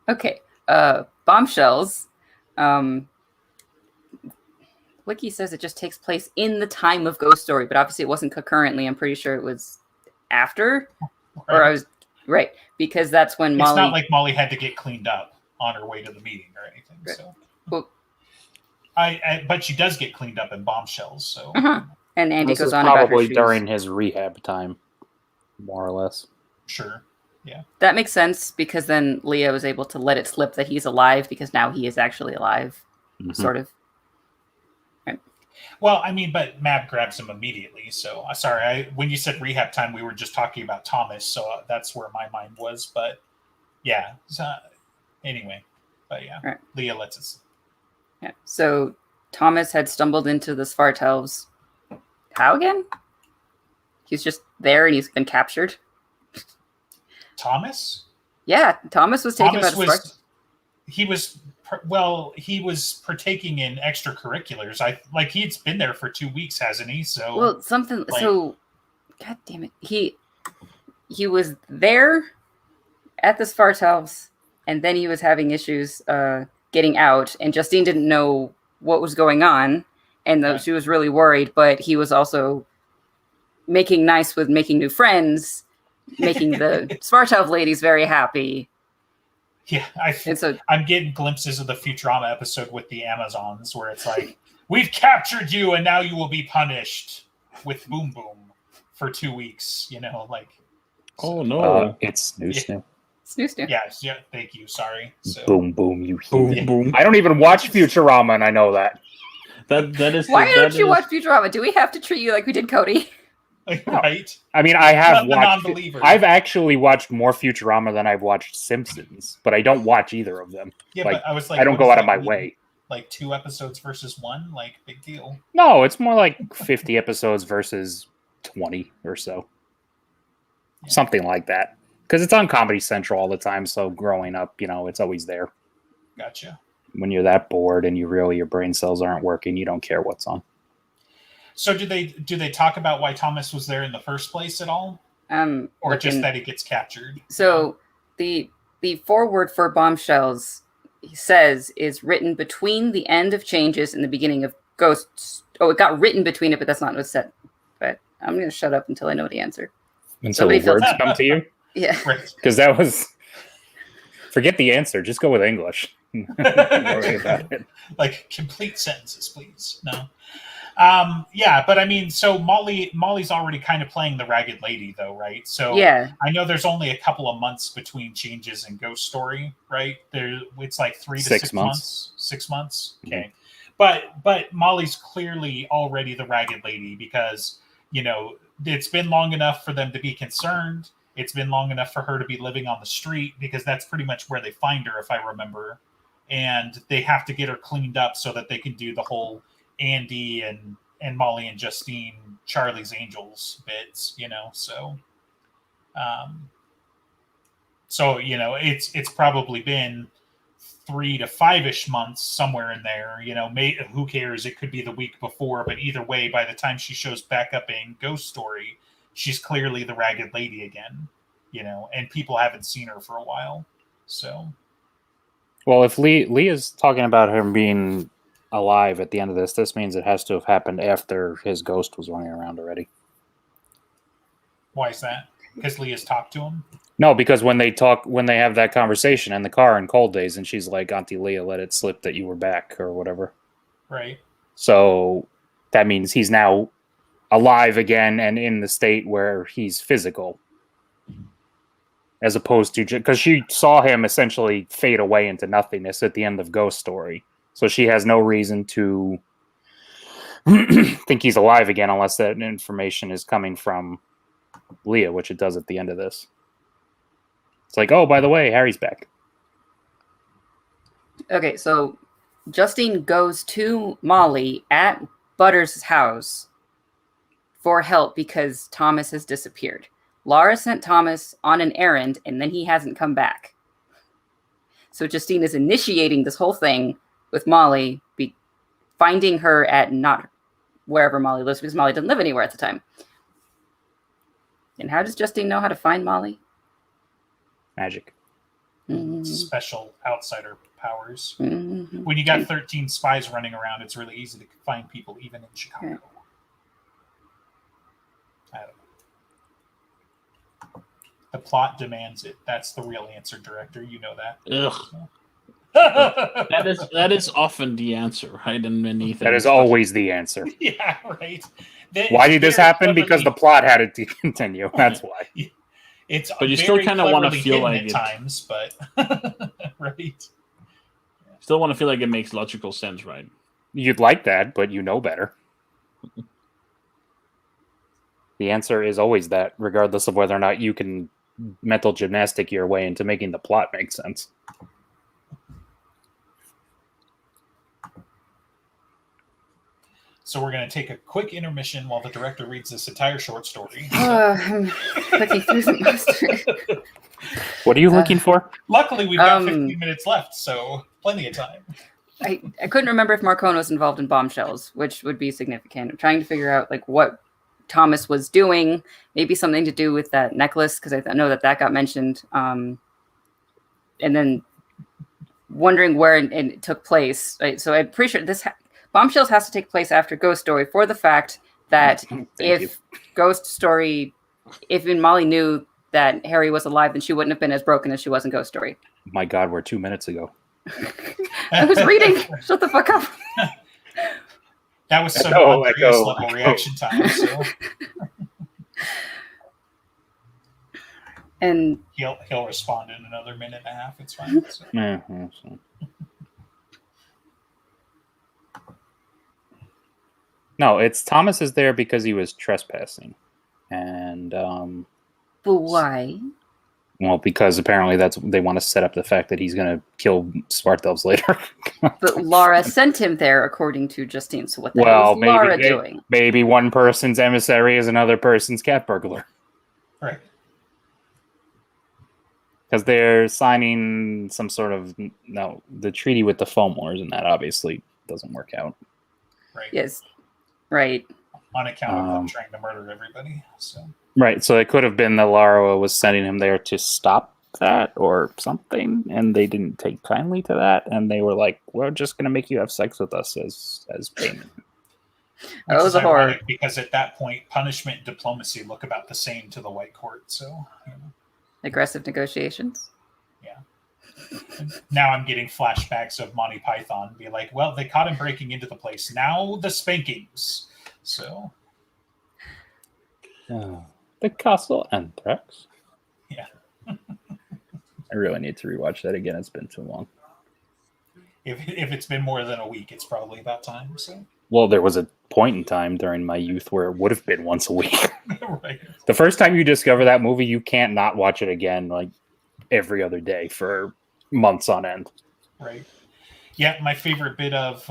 Okay. Bombshells. Wiki says it just takes place in the time of Ghost Story, but obviously it wasn't concurrently. I'm pretty sure it was after. Right. Or Right, because that's when It's Molly. not like Molly had to get cleaned up on her way to the meeting or anything. Right. So, Well, but she does get cleaned up in Bombshells. So, and Andy This goes is on about her probably shoes. during his rehab time, more or less. sure. Yeah. That makes sense because then Leah was able to let it slip that he's alive because now he is actually alive, sort of. Right. Well, I mean, but Mab grabs him immediately. So, sorry, when you said rehab time, we were just talking about Thomas. So that's where my mind was. But yeah. So, anyway, but yeah, Right. Leah lets us. Yeah. So Thomas had stumbled into the Svartalfs. How again? He's just there and he's been captured. Thomas? Yeah, Thomas was taken by the Svartalfs. He was partaking in extracurriculars. He's been there for 2 weeks, hasn't he? So Well, something. So, God damn it, he was there at the Svartalfs, and then he was having issues getting out, and Justine didn't know what was going on, and she was really worried. But he was also making nice with making new friends, making the Svartalf ladies very happy. Yeah, I'm getting glimpses of the Futurama episode with the Amazons where it's like, we've captured you and now you will be punished with Boom Boom for 2 weeks, Oh, no. It's Snoo Snoo. Snoo Snoo. Yeah, thank you, sorry. So, Boom Boom, you Boom, heathen. boom. I don't even watch Futurama and I know that. That is. Why don't you watch Futurama? Do we have to treat you like we did Cody? Right? I mean, I have Not the watched. non-believer. I've actually watched more Futurama than I've watched Simpsons, but I don't watch either of them. Yeah, Like, but I was like, I don't what go does out of that my mean? way. Like 2 episodes versus 1? Like, big deal. No, it's more like 50 episodes versus 20 or so. Yeah. Something like that. Because it's on Comedy Central all the time, so growing up, it's always there. Gotcha. When you're that bored and your brain cells aren't working, you don't care what's on. So do they talk about why Thomas was there in the first place at all? Or just that he gets captured? So the foreword for Bombshells, he says, is written between the end of Changes and the beginning of Ghosts. Oh, it got written between it, but that's not what's said. But I'm going to shut up until I know the answer. Until the words come to you? Yeah. Because that was... Forget the answer. Just go with English. Don't worry about it. Like, complete sentences, please. No. Yeah, but I mean, so Molly's already kind of playing the Ragged Lady, though, right? So yeah, I know there's only a couple of months between Changes and Ghost Story, right? It's like 3 to 6 months. 6 months, okay. Mm-hmm. But Molly's clearly already the Ragged Lady because it's been long enough for them to be concerned. It's been long enough for her to be living on the street because that's pretty much where they find her, if I remember. And they have to get her cleaned up so that they can do the whole Andy and Molly and Justine, Charlie's Angels bits, so it's probably been 3 to 5-ish months, somewhere in there. Who cares? It could be the week before, but either way, by the time she shows back up in Ghost Story, she's clearly the Ragged Lady again, and people haven't seen her for a while. So, well, if Leah's talking about him being alive at the end of this means it has to have happened after his ghost was running around already. Why is that? Because Leah's talked to him? No, because when they have that conversation in the car in Cold Days, and she's like, Auntie Leah let it slip that you were back or whatever. Right. So that means he's now alive again and in the state where he's physical. As opposed to... Because she saw him essentially fade away into nothingness at the end of Ghost Story. So she has no reason to think he's alive again unless that information is coming from Leah, which it does at the end of this. It's like, oh, by the way, Harry's back. Okay, so Justine goes to Molly at Butters' house for help because Thomas has disappeared. Laura sent Thomas on an errand, and then he hasn't come back. So Justine is initiating this whole thing with Molly, finding her at not wherever Molly lives, because Molly doesn't live anywhere at the time. And how does Justine know how to find Molly? Magic. Mm-hmm. Special outsider powers. Mm-hmm. When you got 13 spies running around, it's really easy to find people, even in Chicago. Okay. I don't know. The plot demands it. That's the real answer, director. You know that. Ugh. That is often the answer, right? In many things. That is always the answer. Yeah, right. Why did this happen? Because the plot had to continue. That's why. It's but you still kind of want to feel like at times, but right. Still want to feel like it makes logical sense, right? You'd like that, but you know better. The answer is always that, regardless of whether or not you can mental gymnastic your way into making the plot make sense. So we're going to take a quick intermission while the director reads this entire short story. I'm looking through the most. What are you looking for? Luckily, we've got 15 minutes left, so plenty of time. I couldn't remember if Marcone was involved in Bombshells, which would be significant. I'm trying to figure out like what Thomas was doing, maybe something to do with that necklace, because I know that got mentioned. And then wondering where it took place. Right? So I'm pretty sure this Bombshells has to take place after Ghost Story for the fact that if Molly knew that Harry was alive, then she wouldn't have been as broken as she was in Ghost Story. My God, we're 2 minutes ago. I was reading. Shut the fuck up. That was some Andreas level reaction time. So. And he'll respond in another minute and a half. It's fine. So. No, it's Thomas is there because he was trespassing, and but why? Well, because apparently they want to set up the fact that he's going to kill Svartalfs later. But Laura sent him there, according to Justine. So what the hell is Laura doing? Maybe one person's emissary is another person's cat burglar. Right. Because they're signing some sort of the treaty with the Fomors, and that obviously doesn't work out. Right. Yes. Right. On account of them trying to murder everybody. So. Right, so it could have been that Lara was sending him there to stop that or something, and they didn't take kindly to that, and they were like, "We're just going to make you have sex with us as payment." That was a horror. Because at that point, punishment and diplomacy look about the same to the White Court. So, aggressive negotiations. Yeah. Now I'm getting flashbacks of Monty Python. Be like, well, they caught him breaking into the place. Now the spankings. So. The Castle Anthrax. Yeah. I really need to rewatch that again. It's been too long. If it's been more than a week, it's probably about time. So. Well, there was a point in time during my youth where it would have been once a week. Right. The first time you discover that movie, you can't not watch it again like every other day for months on end. Right. Yeah, my favorite bit of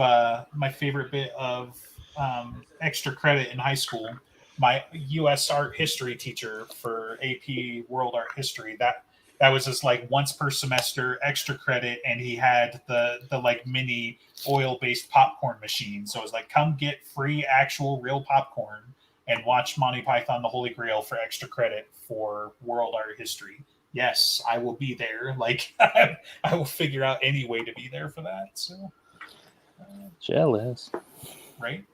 extra credit in high school. My U.S. art history teacher for AP World Art History, that was just like once per semester extra credit, and he had the like mini oil-based popcorn machine. So it was like, come get free actual real popcorn and watch Monty Python the Holy Grail for extra credit for World Art History. Yes, I will be there. Like I will figure out any way to be there for that. So jealous, right?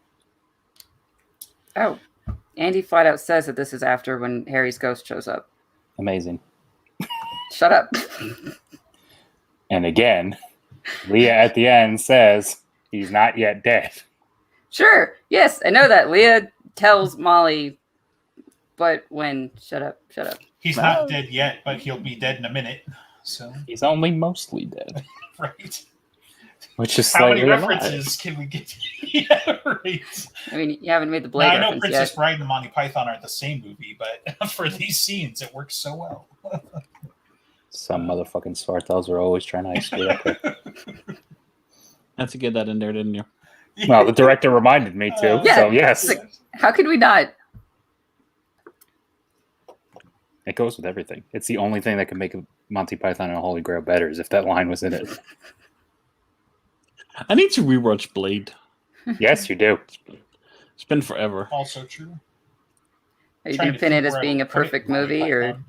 Oh. Andy flat out says that this is after when Harry's ghost shows up. Amazing. Shut up. And again, Leah at the end says he's not yet dead. Sure. Yes, I know that. Leah tells Molly, but when... Shut up. He's not dead yet, but he'll be dead in a minute. So he's only mostly dead. Right. Which is how many references can we get? Yeah, right. I mean, you haven't made the Blade reference I know Princess yet. Bride and Monty Python aren't the same movie, but for these scenes, it works so well. Some motherfucking Svartalfs are always trying to ice skate up there. Had to get that in there, didn't you? Well, the director reminded me too. Yeah, so yes. Like, how could we not? It goes with everything. It's the only thing that can make Monty Python and the Holy Grail better is if that line was in it. I need to rewatch Blade. Yes, you do. It's been forever. Also true. Are you going to pin it as being a perfect movie, or?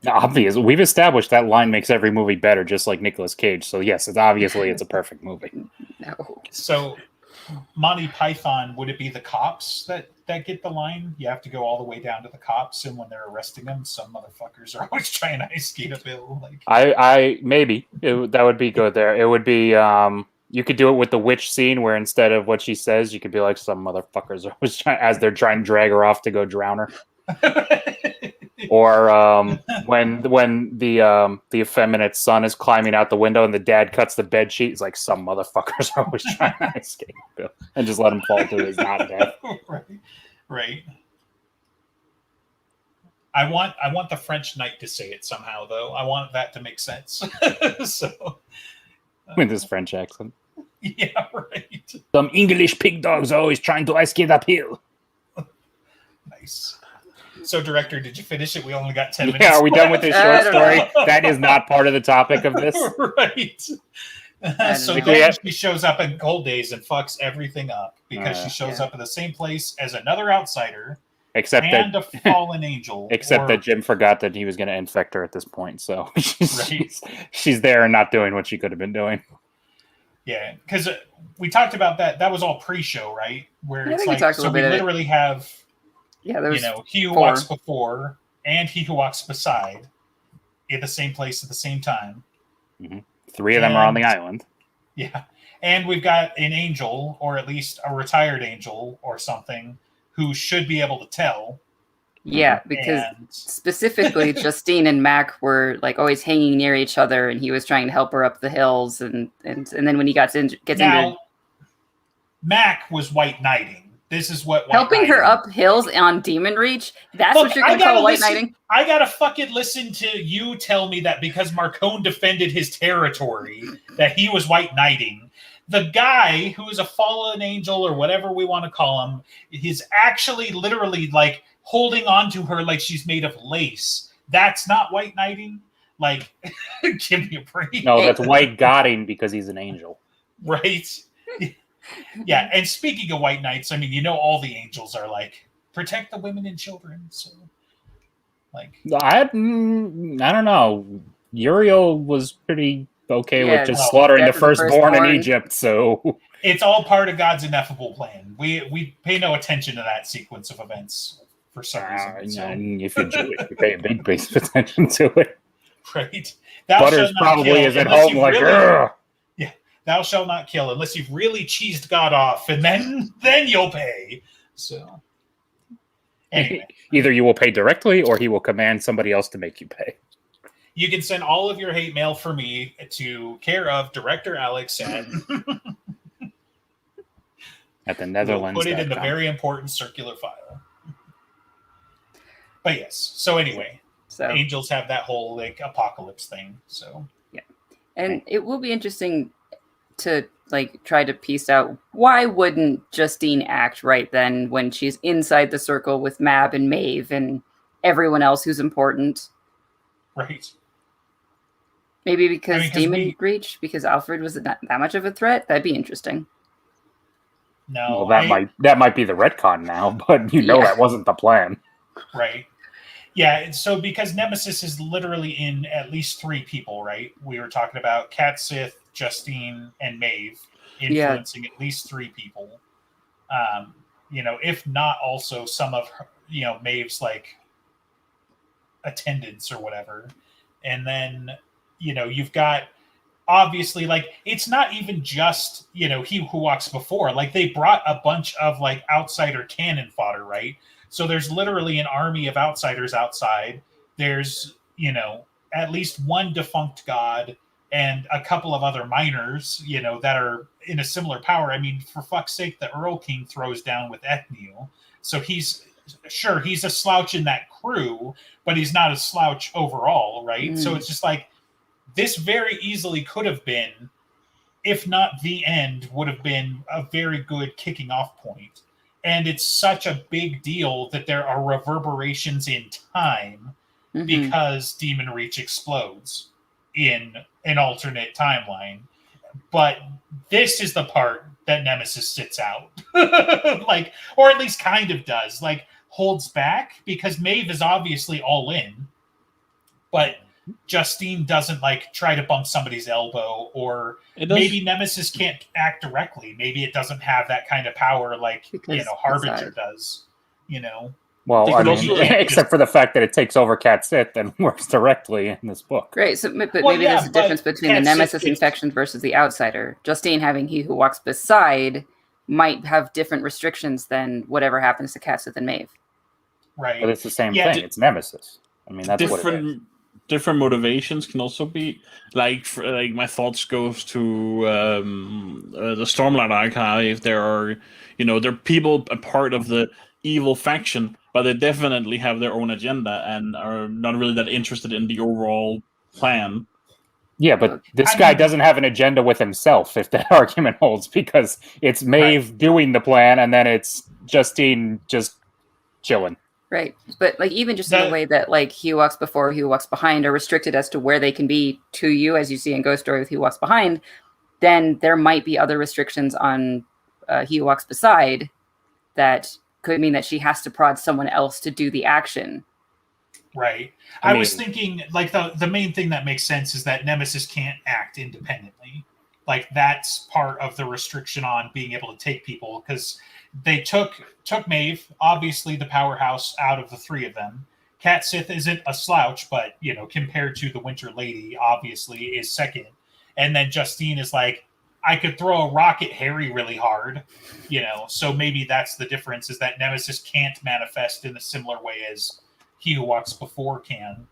No, obviously, we've established that line makes every movie better, just like Nicolas Cage. So yes, it's a perfect movie. No. So, Monty Python, would it be the cops that that get the line. You have to go all the way down to the cops, and when they're arresting them, some motherfuckers are always trying to ice skate a bill. Like I maybe that would be good there. It would be you could do it with the witch scene where instead of what she says, you could be like some motherfuckers are always trying as they're trying to drag her off to go drown her. Or when the effeminate son is climbing out the window and the dad cuts the bed sheet, it's like some motherfuckers are always trying to escape and just let him fall to his not death. Right. I want the French knight to say it somehow, though. I want that to make sense. So with his French accent. Yeah, right. Some English pig dogs are always trying to escape uphill. Nice. So, director, did you finish it? We only got 10 minutes. Yeah, are we done with this short story? That is not part of the topic of this. Right. So then she shows up in Cold Days and fucks everything up because she shows up in the same place as another outsider and a fallen angel. Except that Jim forgot that he was going to infect her at this point. So she's there and not doing what she could have been doing. Yeah, because we talked about that. That was all pre-show, right? Where it's like, so we literally have... he who walks before and he who walks beside at the same place at the same time. Mm-hmm. 3 of them are on the island. Yeah. And we've got an angel, or at least a retired angel or something, who should be able to tell. Yeah, because specifically Justine and Mac were like always hanging near each other, and he was trying to help her up the hills, and then when he gets injured, Mac was white knighting. This is what helping her up hills on Demon Reach. That's what you're going to call white knighting. I gotta fucking listen to you tell me that because Marcone defended his territory that he was white knighting. The guy who is a fallen angel or whatever we want to call him is actually literally like holding on to her like she's made of lace. That's not white knighting. Like, give me a break. No, that's white godding because he's an angel. Right. Yeah, and speaking of white knights, I mean, you know, all the angels are like, protect the women and children. So, like, I don't know. Uriel was pretty okay with just slaughtering the firstborn in Egypt. So it's all part of God's ineffable plan. We pay no attention to that sequence of events for some reason. If you're Jewish, you pay a big base of attention to it. Right. Butters probably is at home like, ugh. Thou shalt not kill unless you've really cheesed God off, and then you'll pay. So, anyway. Either you will pay directly, or he will command somebody else to make you pay. You can send all of your hate mail for me to care of Director Alex at the Netherlands. We'll put it in the very important circular file. But yes. So anyway, angels have that whole like apocalypse thing. So yeah, and it will be interesting to like try to piece out why wouldn't Justine act right then when she's inside the circle with Mab and Maeve and everyone else who's important. Right. Maybe because Demon Reach, because Alfred was not that much of a threat. That'd be interesting. No, well, that might be the retcon now, but that wasn't the plan. Right. Yeah, so because Nemesis is literally in at least 3 people, right? We were talking about Cat Sith, Justine, and Maeve influencing at least 3 people. If not also some of her, Maeve's like attendants or whatever. And then, you've got obviously like it's not even just, he who walks before. Like they brought a bunch of like outsider cannon fodder, right? So there's literally an army of outsiders outside. There's, at least one defunct god and a couple of other minors, that are in a similar power. I mean, for fuck's sake, the Earl King throws down with Ethniel. So he's a slouch in that crew, but he's not a slouch overall, right? So it's just like, this very easily could have been, if not the end, would have been a very good kicking off point. And it's such a big deal that there are reverberations in time because Demon Reach explodes in an alternate timeline. But this is the part that Nemesis sits out. Like, or at least kind of does. Like, holds back because Maeve is obviously all in. But Justine doesn't like try to bump somebody's elbow, or maybe Nemesis can't act directly. Maybe it doesn't have that kind of power like Harbinger does. you know. Well, They I could mean, also- except for the fact that it takes over Cat Sith and works directly in this book. Right. So, but Well, maybe yeah, there's a difference but between the Cat Sith Nemesis gets- infection versus the outsider. Justine having He Who Walks Beside might have different restrictions than whatever happens to Cat Sith and Maeve. Right. But it's the same Yeah, thing. It's Nemesis. I mean, that's what it is. Different motivations can also be like my thoughts goes to the Stormlight Archive. There are there are people a part of the evil faction, but they definitely have their own agenda and are not really that interested in the overall plan. Yeah, but this guy doesn't have an agenda with himself, if that argument holds, because it's Maeve doing the plan, and then it's Justine just chilling. Right. But like even just in the way that like He Who Walks Before, He Who Walks Behind are restricted as to where they can be to you, as you see in Ghost Story with He Who Walks Behind, then there might be other restrictions on He Who Walks Beside that could mean that she has to prod someone else to do the action. Right. I was thinking, like, the main thing that makes sense is that Nemesis can't act independently. Like, that's part of the restriction on being able to take people, because they took Maeve, obviously the powerhouse out of the three of them. Cat Sith isn't a slouch, but, compared to the Winter Lady, obviously is second. And then Justine is like, I could throw a rock at Harry really hard, so maybe that's the difference, is that Nemesis can't manifest in a similar way as He Who Walks Before can,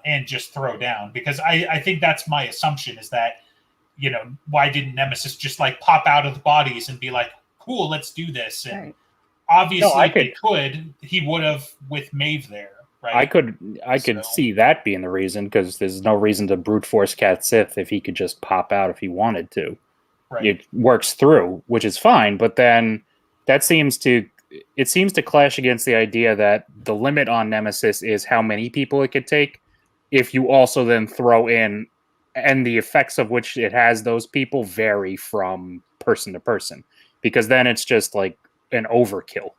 and just throw down. Because I think that's my assumption, is that, why didn't Nemesis just like pop out of the bodies and be like, cool, let's do this? And obviously he would have with Maeve there. Right? I could see that being the reason, because there's no reason to brute force Cat Sith if he could just pop out if he wanted to. Right. It works through, which is fine, but then that seems to clash against the idea that the limit on Nemesis is how many people it could take. If you also then throw in, and the effects of which it has those people vary from person to person, because then it's just like an overkill.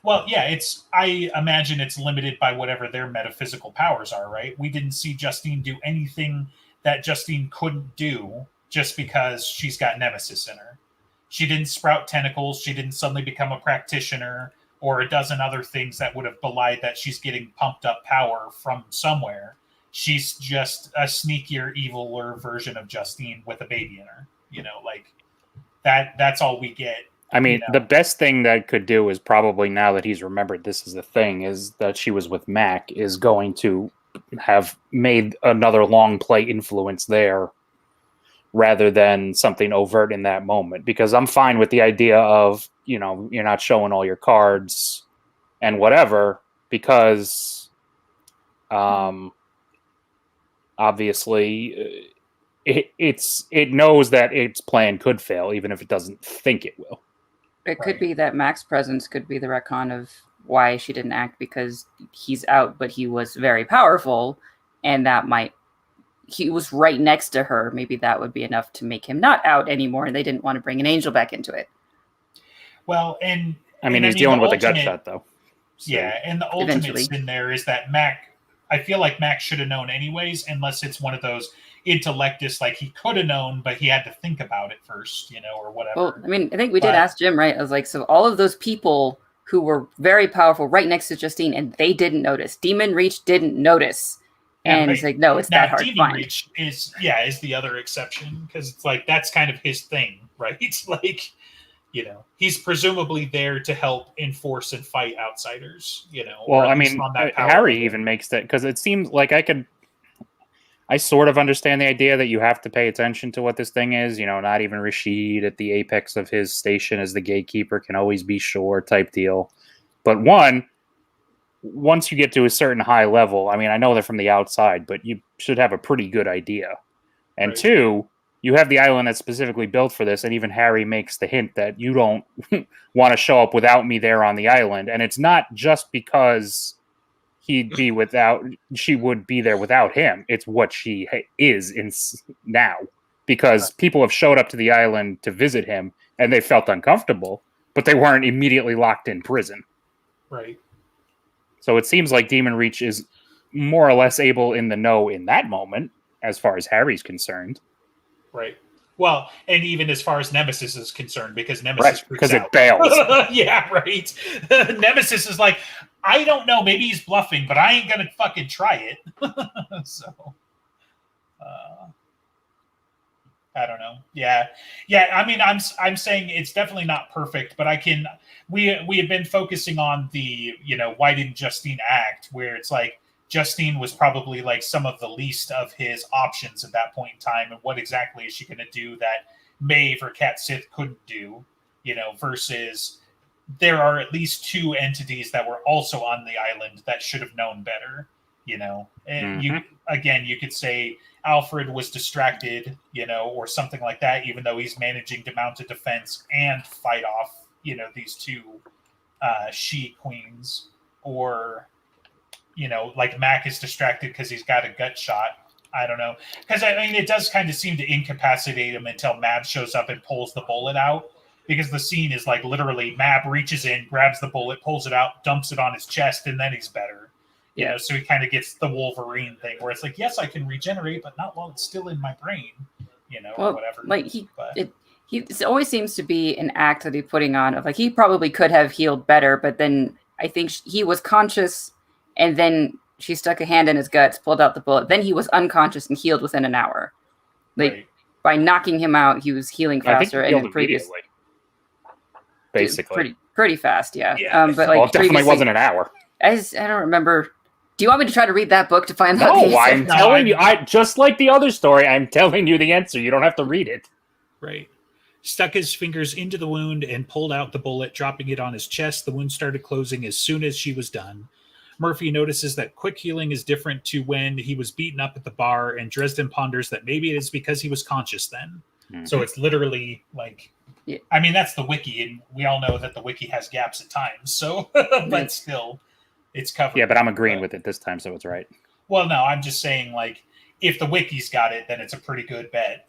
Well, yeah, I imagine it's limited by whatever their metaphysical powers are, right? We didn't see Justine do anything that Justine couldn't do just because she's got Nemesis in her. She didn't sprout tentacles. She didn't suddenly become a practitioner or a dozen other things that would have belied that she's getting pumped up power from somewhere. She's just a sneakier, eviler version of Justine with a baby in her. Like that's all we get. I mean, the best thing that could do is probably, now that he's remembered this is the thing, is that she was with Mac, is going to have made another long play influence there rather than something overt in that moment. Because I'm fine with the idea of, you're not showing all your cards and whatever, because obviously it knows that its plan could fail, even if it doesn't think it will. It could be that Mac's presence could be the retcon of why she didn't act, because he's out, but he was very powerful, and he was right next to her. Maybe that would be enough to make him not out anymore, and they didn't want to bring an angel back into it. Well, and he's dealing with a gut shot, though. So yeah, and the ultimate sin there is that Mac, I feel like Mac should have known anyways, unless it's one of those intellectus, like he could have known, but he had to think about it first, or whatever. Well, I mean, I think we did ask Jim, right? I was like, so all of those people who were very powerful right next to Justine, and they didn't notice. Demon Reach didn't notice. And he's like, no, it's that hard to find. Demon Reach is the other exception, because it's like, that's kind of his thing, right? It's like, he's presumably there to help enforce and fight outsiders, Well, I mean, Harry even makes that, because it seems like I sort of understand the idea that you have to pay attention to what this thing is. Not even Rashid at the apex of his station as the gatekeeper can always be sure type deal. But once you get to a certain high level, I mean, I know they're from the outside, but you should have a pretty good idea. And two, you have the island that's specifically built for this, and even Harry makes the hint that you don't want to show up without me there on the island. And it's not just because she would be there without him. It's what she is in now, because people have showed up to the island to visit him and they felt uncomfortable, but they weren't immediately locked in prison. Right. So it seems like Demon Reach is more or less able in the know in that moment, as far as Harry's concerned. Right. Well, and even as far as Nemesis is concerned, because Nemesis freaks because out. it bails. Yeah, right. Nemesis is like, I don't know, maybe he's bluffing, but I ain't gonna fucking try it. So, I don't know. Yeah. I mean, I'm saying it's definitely not perfect, but we have been focusing on the, why didn't Justine act? Where it's like Justine was probably like some of the least of his options at that point in time, and what exactly is she going to do that Maeve or Cat Sith couldn't do? Versus there are at least two entities that were also on the island that should have known better. And you could say Alfred was distracted, or something like that, even though he's managing to mount a defense and fight off, these two she queens, or, like Mac is distracted because he's got a gut shot. I don't know. Because, I mean, it does kind of seem to incapacitate him until Mab shows up and pulls the bullet out. Because the scene is like literally Mab reaches in, grabs the bullet, pulls it out, dumps it on his chest, and then he's better. So he kind of gets the Wolverine thing where it's like, yes, I can regenerate, but not while it's still in my brain, or whatever. Like he always seems to be an act that he's putting on of like, he probably could have healed better, but then I think he was conscious and then she stuck a hand in his guts, pulled out the bullet. Then he was unconscious and healed within an hour. Like by knocking him out, he was healing faster. And previously. Basically. Pretty fast, yeah. But like, it definitely wasn't an hour. I don't remember. Do you want me to try to read that book to find out? No, I'm telling you. Just like the other story, I'm telling you the answer. You don't have to read it. Right. Stuck his fingers into the wound and pulled out the bullet, dropping it on his chest. The wound started closing as soon as she was done. Murphy notices that quick healing is different to when he was beaten up at the bar, and Dresden ponders that maybe it is because he was conscious then. Mm-hmm. So it's literally like... Yeah. I mean, that's the wiki, and we all know that the wiki has gaps at times. So, but still... It's covered. Yeah, but I'm agreeing with it this time, so it's right. Well, no, I'm just saying, like, if the wiki's got it, then it's a pretty good bet.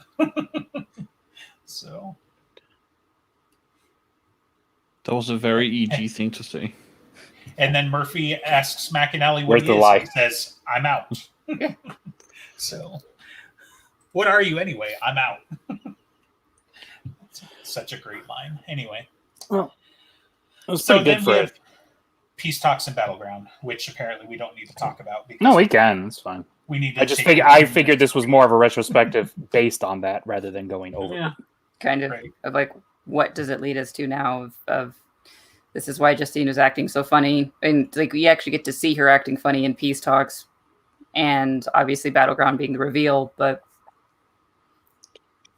So. That was a very EG thing to say. And then Murphy asks McAnally what he is. He says, I'm out. So, what are you anyway? I'm out. Such a great line. Anyway. Well, it was pretty good for it. Peace talks in Battleground, which apparently we don't need to talk about. Because no, we can. It's fine. We need to I figured this was more of a retrospective based on that rather than going over. Yeah. Kind of like, what does it lead us to now? Of this is why Justine is acting so funny, and like we actually get to see her acting funny in Peace Talks, and obviously Battleground being the reveal, but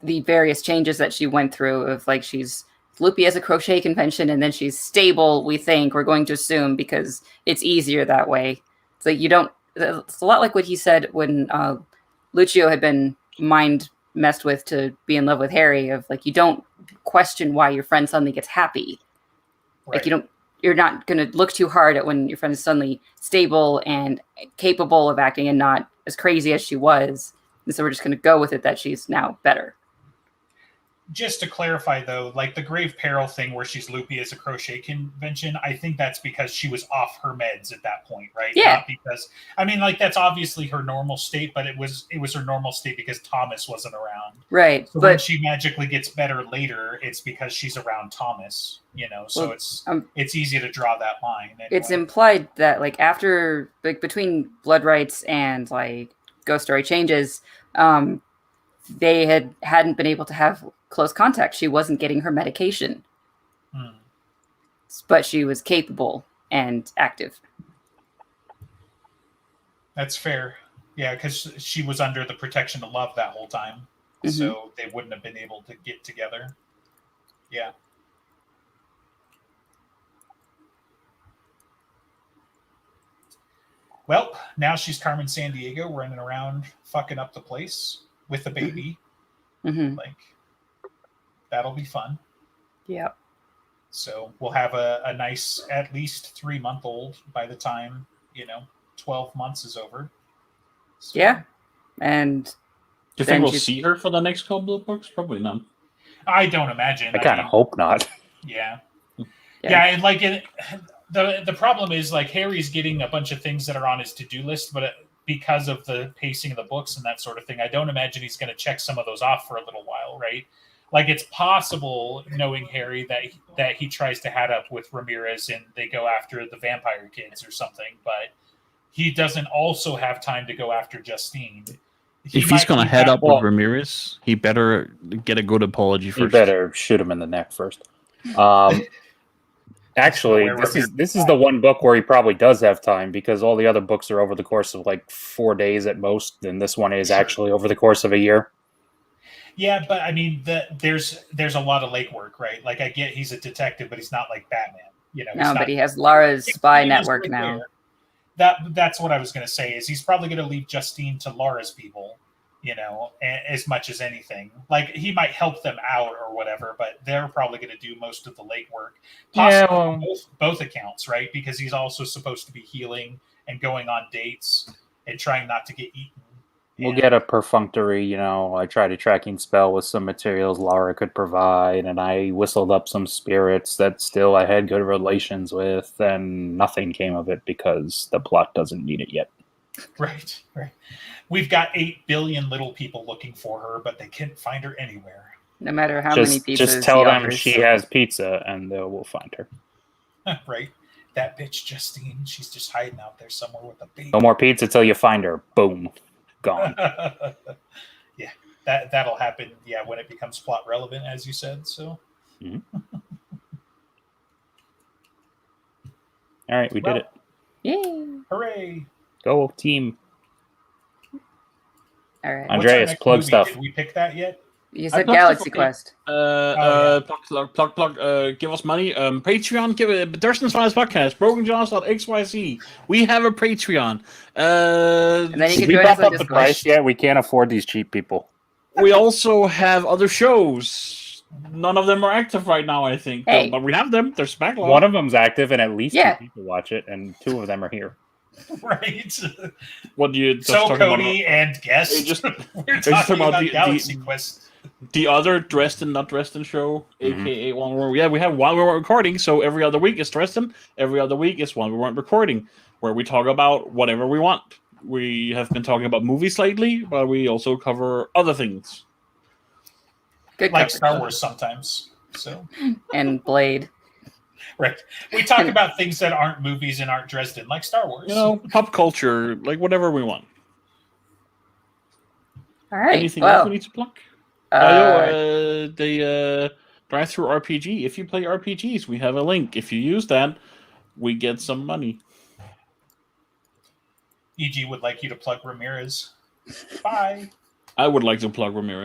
the various changes that she went through of like she's loopy as a crochet convention, and then she's stable, we're going to assume, because it's easier that way. It's like it's a lot like what he said when Lucio had been mind messed with to be in love with Harry, of like, you don't question why your friend suddenly gets happy. Right. Like you're not going to look too hard at when your friend is suddenly stable and capable of acting and not as crazy as she was. And so we're just going to go with it that she's now better. Just to clarify, though, like the Grave Peril thing where she's loopy as a crochet convention, I think that's because she was off her meds at that point, right? Yeah. Not because, I mean, like that's obviously her normal state, but it was her normal state because Thomas wasn't around. Right. So when she magically gets better later, it's because she's around Thomas, So it's easy to draw that line. Anyway. It's implied that like after, like between Blood Rites and like Ghost Story Changes, they hadn't been able to have close contact. She wasn't getting her medication, but she was capable and active. That's fair. Yeah, because she was under the protection of love that whole time, so they wouldn't have been able to get together. Yeah. Well, now she's Carmen Sandiego running around fucking up the place with the baby. Like, that'll be fun. Yeah. So we'll have a nice, at least 3-month-old by the time, 12 months is over. So, yeah. And do you think we'll see her for the next couple of books? Probably not. I don't imagine. I kind of hope not. Yeah. Yeah, and like the problem is like Harry's getting a bunch of things that are on his to-do list, but because of the pacing of the books and that sort of thing, I don't imagine he's going to check some of those off for a little while, right? Like, it's possible, knowing Harry, that he tries to head up with Ramirez and they go after the vampire kids or something, but he doesn't also have time to go after Justine. If he's going to head up with Ramirez, he better get a good apology first. He better shoot him in the neck first. Actually, this is the one book where he probably does have time, because all the other books are over the course of like 4 days at most, and this one is actually over the course of a year. Yeah, but I mean, there's a lot of legwork, right? Like, I get he's a detective, but he's not like Batman. You know, no, but he has Lara's spy network now. That's what I was going to say. Is he's probably going to leave Justine to Lara's people, you know, as much as anything. Like, he might help them out or whatever, but they're probably going to do most of the legwork. Possibly on both accounts, right? Because he's also supposed to be healing and going on dates and trying not to get eaten. We'll get a perfunctory, you know, I tried a tracking spell with some materials Lara could provide, and I whistled up some spirits that still I had good relations with, and nothing came of it because the plot doesn't need it yet. Right. We've got 8 billion little people looking for her, but they can't find her anywhere. No matter how many pizzas. Just tell them she has pizza, and we'll find her. Right. That bitch Justine, she's just hiding out there somewhere with a baby. No more pizza till you find her. Boom. Gone. Yeah, that'll happen. Yeah, when it becomes plot relevant, as you said. So, all right, we did it. Yay! Hooray! Go team. All right. Andreas, plug stuff. Did we pick that yet? You said Galaxy Quest. Plug. Give us money. Patreon. Give it. Dresden's Finest Podcast. BrokenJohns.xyz. We have a Patreon. And then you can we join us bump on up the Discord. price yet? We can't afford these cheap people. We also have other shows. None of them are active right now, I think. Hey. But we have them. There's backlog. One of them's active, and at least 2 Yeah. people watch it, and 2 of them are here. Right. What do you? So Cody and guest. We're talking about Galaxy Quest. The other Dresden, not Dresden show, aka one where we have one we weren't recording. So every other week is Dresden. Every other week is one we weren't recording, where we talk about whatever we want. We have been talking about movies lately, but we also cover other things. Good like coverage. Star Wars sometimes. So And Blade. right, we talk about things that aren't movies and aren't Dresden, like Star Wars. You know, pop culture, like whatever we want. All right. Anything else we need to plug? The drive-through RPG. If you play RPGs, we have a link. If you use that, we get some money. EG would like you to plug Ramirez. Bye. I would like to plug Ramirez.